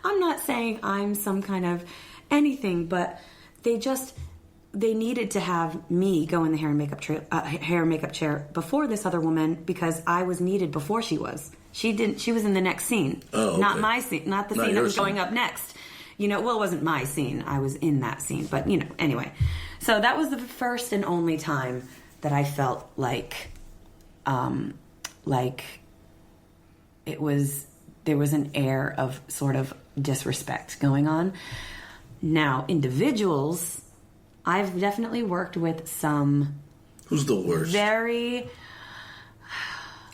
I'm not saying I'm some kind of anything, but they needed to have me go in the hair and makeup chair before this other woman, because I was needed before she was. She was in the next scene. Oh, okay. Not my scene, not the scene that was going up next. Well, it wasn't my scene. I was in that scene, but anyway. So that was the first and only time that I felt like there was an air of sort of disrespect going on. Now, individuals, I've definitely worked with some. Who's the worst?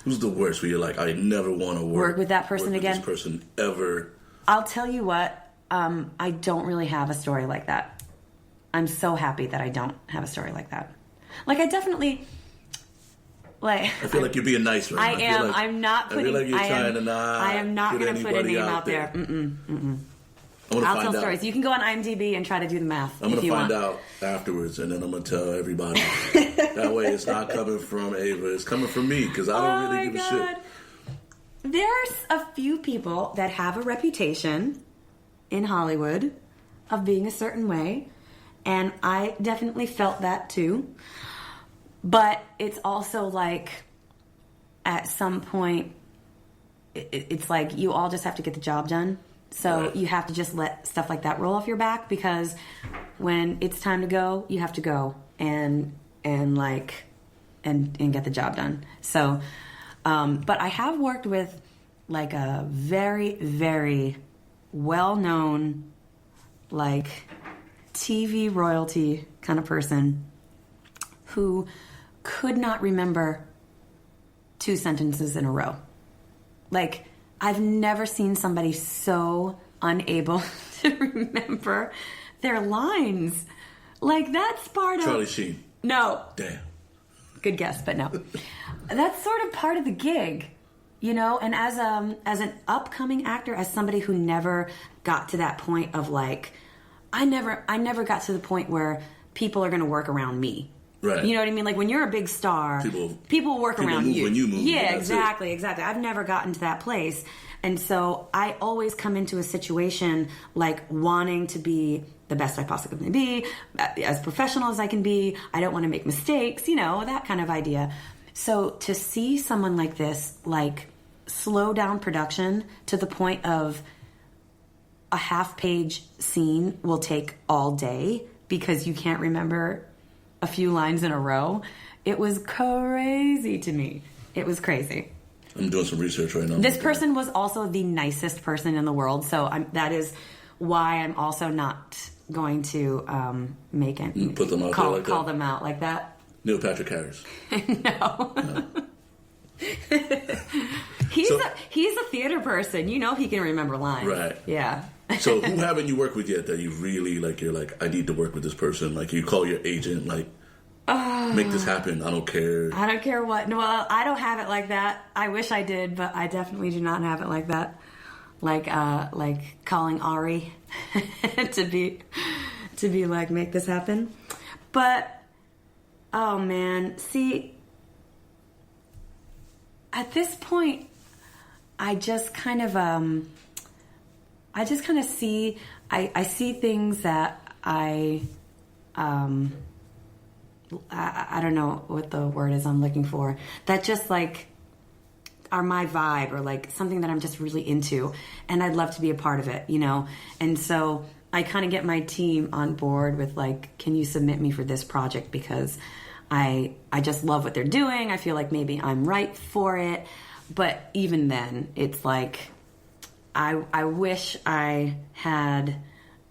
Who's the worst? Where you're like, I never want to work with that person again. This person ever. I'll tell you what. I don't really have a story like that. I'm so happy that I don't have a story like that. Like, I definitely. Like, I feel like you're being nice right now. I am. I'm not putting. I feel like you're trying to not. I am not going to put a name out there. I'll tell stories. You can go on IMDb and try to do the math. I'm going to find out afterwards, and then I'm going to tell everybody. That way, it's not coming from Ava. It's coming from me, because I don't really give a shit. There's a few people that have a reputation in Hollywood of being a certain way, and I definitely felt that too. But it's also like, at some point, it's like you all just have to get the job done. So right. You have to just let stuff like that roll off your back, because when it's time to go, you have to go and get the job done. So, but I have worked with like a very, very well-known, like TV royalty kind of person who could not remember 2 sentences in a row. Like, I've never seen somebody so unable to remember their lines. Like, that's part of... Charlie Sheen. No. Damn. Good guess, but no. That's sort of part of the gig, you know? And as an upcoming actor, as somebody who never got to that point of, like... I never got to the point where people are going to work around me. Right. You know what I mean? Like, when you're a big star, people work around move you. When you move. Yeah, exactly. I've never gotten to that place. And so I always come into a situation like wanting to be the best I possibly can be, as professional as I can be. I don't want to make mistakes, you know, that kind of idea. So to see someone like this, like, slow down production to the point of a half-page scene will take all day because you can't remember a few lines in a row. It was crazy to me. It was crazy. I'm doing some research right now. This person was also the nicest person in the world, so that is why I'm also not going to put them out call, there like call that. them out like that. Neil Patrick Harris. No. He's a theater person. You know he can remember lines. Right. Yeah. So who haven't you worked with yet that you really, like, you're like, I need to work with this person? Like, you call your agent, like, make this happen. I don't care. I don't care what. No, well, I don't have it like that. I wish I did, but I definitely do not have it like that. Like calling Ari to be like, make this happen. But, oh man, see, at this point, I just kind of see, I see things that I don't know what the word is I'm looking for, that just like are my vibe, or like something that I'm just really into, and I'd love to be a part of it, you know? And so I kind of get my team on board with like, can you submit me for this project? Because I just love what they're doing. I feel like maybe I'm right for it. But even then, it's like, I wish I had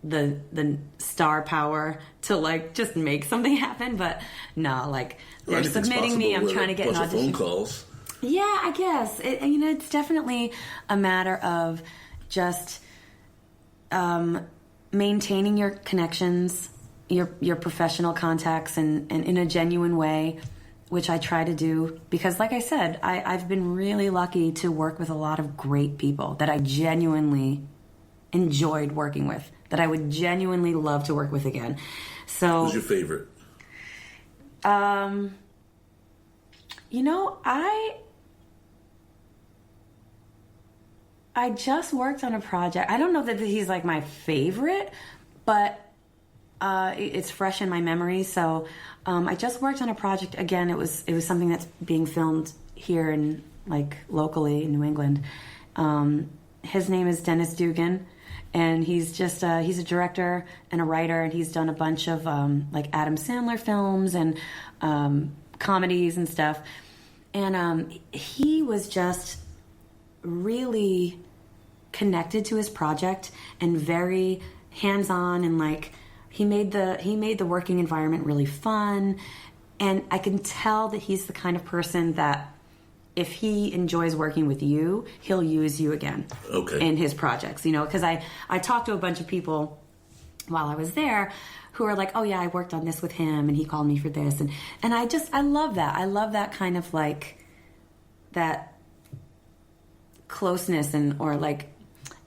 the star power to like just make something happen, but no, like they're submitting me. I'm trying to get an audition. Phone calls. Yeah, I guess it's definitely a matter of just maintaining your connections, your professional contacts, and in a genuine way, which I try to do, because like I said, I've been really lucky to work with a lot of great people that I genuinely enjoyed working with, that I would genuinely love to work with again. So, who's your favorite? I just worked on a project. I don't know that he's like my favorite, but it's fresh in my memory. So I just worked on a project again. It was something that's being filmed here in like locally in New England. His name is Dennis Dugan, and he's just he's a director and a writer, and he's done a bunch of like Adam Sandler films and comedies and stuff. And he was just really connected to his project and very hands-on, and like he made the working environment really fun. And I can tell that he's the kind of person that if he enjoys working with you, he'll use you again in his projects, you know, because I talked to a bunch of people while I was there who are like, oh yeah, I worked on this with him and he called me for this. And I love that. I love that kind of like that closeness, or like,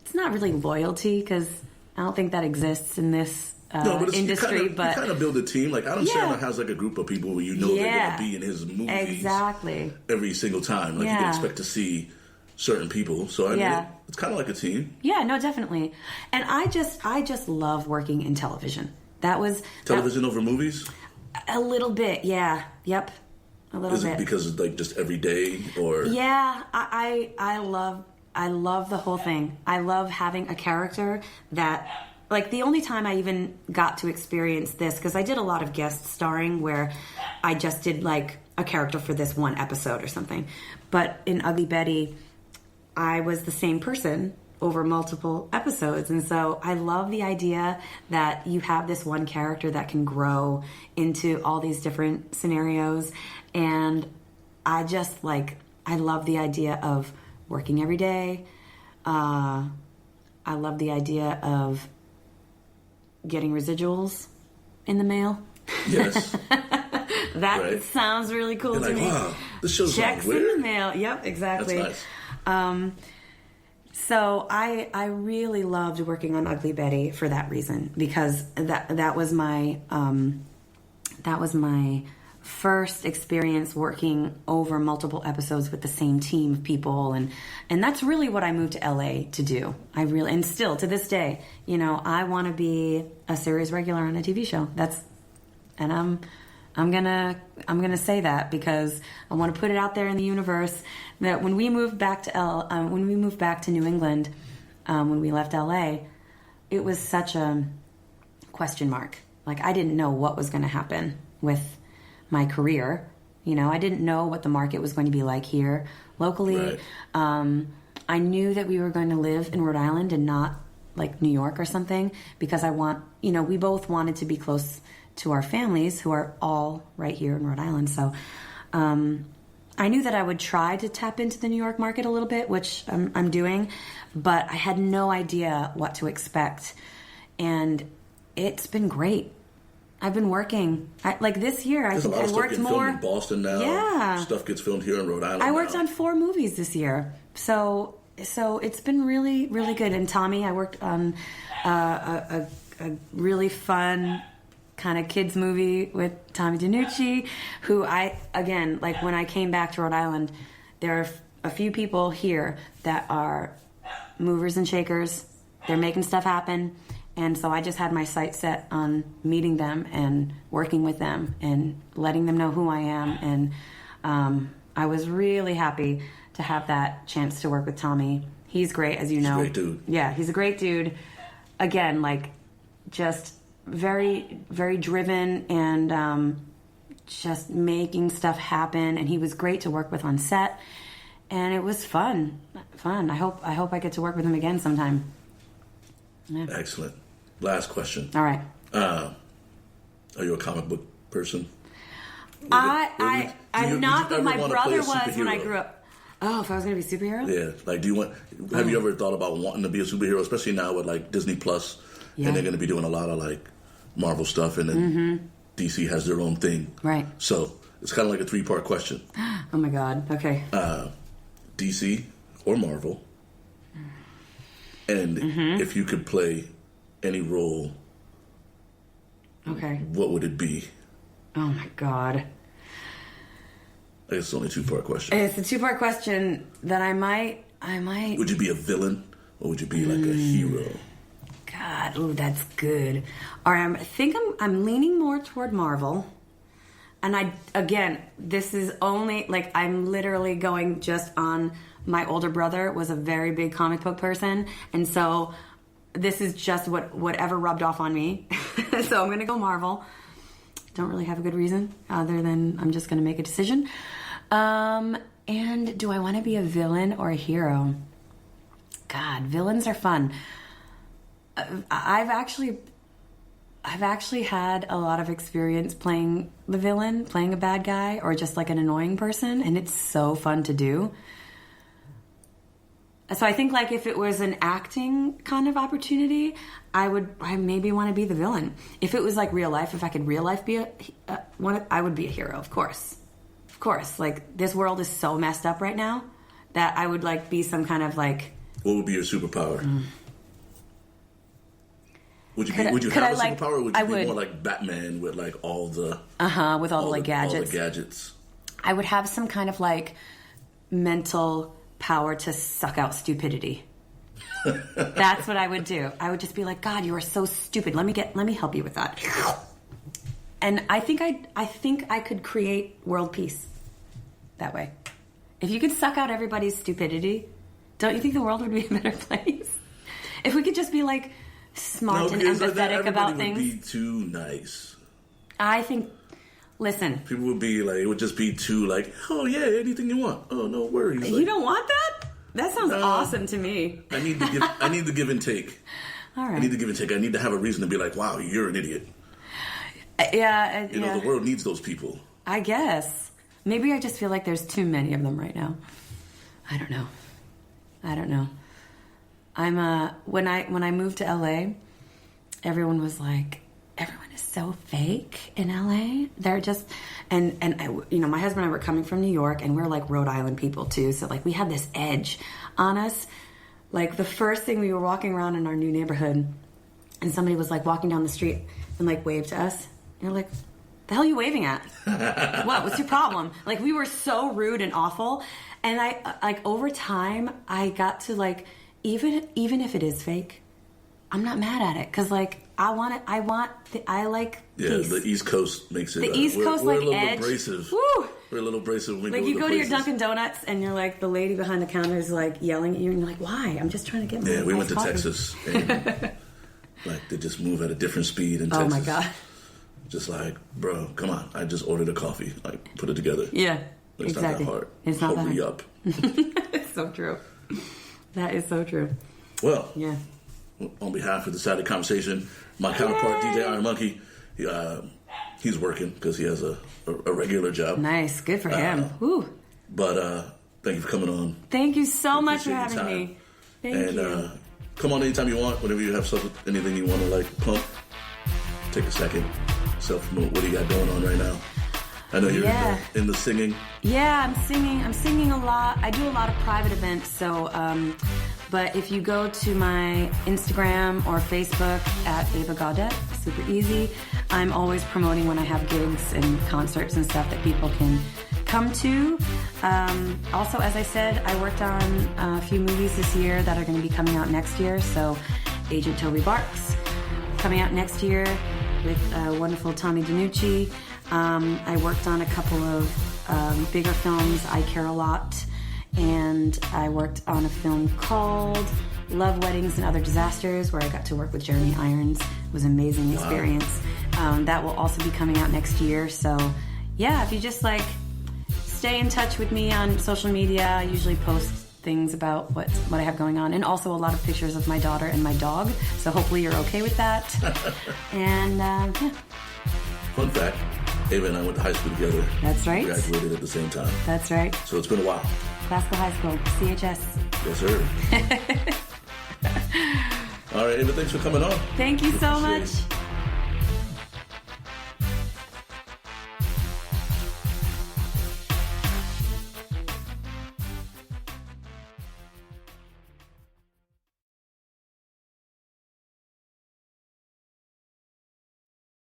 it's not really loyalty, because I don't think that exists in this industry. But you kind of build a team. Like Adam Sandler has like a group of people where you know they're going to be in his movies exactly every single time. Like you can expect to see certain people. So I mean, it's kind of like a team. Yeah, no, definitely. And I just love working in television. Television over movies? A little bit, yeah. Yep. A little bit. Is it because it's like just every day, or? Yeah, I love the whole thing. I love having a character that, like, the only time I even got to experience this, because I did a lot of guest starring where I just did like a character for this one episode or something. But in Ugly Betty, I was the same person over multiple episodes. And so I love the idea that you have this one character that can grow into all these different scenarios. And I just I love the idea of working every day, I love the idea of getting residuals in the mail. Yes. That sounds really cool to me. Wow, this show checks sounds weird. In the mail. Yep, exactly. That's nice. So I really loved working on Ugly Betty for that reason, because that was my first experience working over multiple episodes with the same team of people, and that's really what I moved to LA to do. And still to this day, I want to be a series regular on a TV show. I'm gonna say that because I want to put it out there in the universe that when we moved back to New England, when we left LA, it was such a question mark. Like, I didn't know what was going to happen with my career. I didn't know what the market was going to be like here locally. Right. I knew that we were going to live in Rhode Island and not like New York or something, because we both wanted to be close to our families who are all right here in Rhode Island. So I knew that I would try to tap into the New York market a little bit, which I'm doing, but I had no idea what to expect. And it's been great. I've been working. This year, I think I worked more. Filmed in Boston now. Yeah. Stuff gets filmed here in Rhode Island. I worked on 4 movies this year. So it's been really, really good. And Tommy, I worked on a really fun kind of kids movie with Tommy DiNucci, who when I came back to Rhode Island, there are a few people here that are movers and shakers. They're making stuff happen. And so I just had my sights set on meeting them and working with them and letting them know who I am. And I was really happy to have that chance to work with Tommy. He's great, as you know. He's a great dude. Yeah, he's a great dude. Again, just very, very driven and just making stuff happen. And he was great to work with on set. And it was fun. I hope I get to work with him again sometime. Yeah. Excellent. Last question. All right. Are you a comic book person? I'm not, but my brother was when I grew up. Oh, if I was going to be a superhero? Yeah. Have you ever thought about wanting to be a superhero, especially now with Disney Plus, and they're going to be doing a lot of Marvel stuff, and then DC has their own thing. Right. So it's kind of like a 3-part question. Oh my God. Okay. DC or Marvel, and if you could play any role, okay, what would it be? Oh my God. It's only a 2-part question. It's a 2-part question that I might. Would you be a villain, or would you be like a hero? God, ooh, that's good. All right, I think I'm leaning more toward Marvel. And this is only, I'm literally going just on my older brother was a very big comic book person. And so this is just whatever rubbed off on me. So I'm going to go Marvel. Don't really have a good reason other than I'm just going to make a decision. And do I want to be a villain or a hero? God, villains are fun. I've actually had a lot of experience playing the villain, playing a bad guy, or just an annoying person, and it's so fun to do. So I think if it was an acting kind of opportunity, I maybe want to be the villain. If it was real life, if I could real life be I would be a hero, of course. Of course. This world is so messed up right now that I would be some kind of What would be your superpower? Would you have a superpower, or would you be more like Batman with all the with all the gadgets? All the gadgets. I would have some kind of mental power to suck out stupidity. That's what I would do. I would just be God, you are so stupid. Let me help you with that. And I think I could create world peace that way. If you could suck out everybody's stupidity, don't you think the world would be a better place? If we could just be smart and empathetic about things. Would be too nice. I think. Listen. People would be it would just be too oh yeah, anything you want. Oh, no worries. You don't want that? That sounds awesome to me. I need the give and take. All right. I need the give and take. I need to have a reason to be wow, you're an idiot. Yeah. The world needs those people. I guess. Maybe I just feel there's too many of them right now. I don't know. when I moved to LA, everyone was like, everyone is so fake in LA. They're just, and I, my husband and I were coming from New York, and we're like Rhode Island people too. So like we had this edge on us. Like the first thing, we were walking around in our new neighborhood, and somebody was like walking down the street and like waved to us. And we're like, the hell are you waving at? What's your problem? Like we were so rude and awful. And I like over time I got to like, even if it is fake, I'm not mad at it, because like I like peace. The East Coast makes it. The East Coast we're like a little edge. abrasive. Woo! We're a little abrasive when we like go you to go places. to your Dunkin' Donuts and you're like, the lady behind the counter is like yelling at you, and you're like, why? I'm just trying to get my we went to coffee. Texas, and like they just move at a different speed in Texas. Oh my god! Just like, bro, come on! I just ordered a coffee. Like, put it together. Yeah, it's exactly. not that hard. It's not Hurry that hard. up. It's so true. That is so true. Well, yeah. On behalf of the Saturday Conversation, my counterpart, DJ IronMonkey, he's working because he has a regular job. Nice. Good for him. Woo. But thank you for coming on. Thank you so much for having me. Thank you. Come on anytime you want. Whenever you have anything you want to like pump, take a second. Self-promote. What do you got going on right now? I know you're in the singing. Yeah, I'm singing. I'm singing a lot. I do a lot of private events. So, but if you go to my Instagram or Facebook at Ava Gaudet, super easy. I'm always promoting when I have gigs and concerts and stuff that people can come to. Also, as I said, I worked on a few movies this year that are going to be coming out next year. So, Agent Toby Barks coming out next year with wonderful Tommy DiNucci. I worked on a couple of bigger films, I Care a Lot, and I worked on a film called Love, Weddings, and Other Disasters, where I got to work with Jeremy Irons. It was an amazing experience. That will also be coming out next year. So, yeah, if you just like stay in touch with me on social media, I usually post things about what I have going on, and also a lot of pictures of my daughter and my dog. So hopefully you're okay with that. And yeah. Fun fact, Ava and I went to high school together. That's right. We graduated at the same time. That's right. So it's been a while. Classical High School, CHS. Yes, sir. All right, Ava, thanks for coming on. Thank you so much.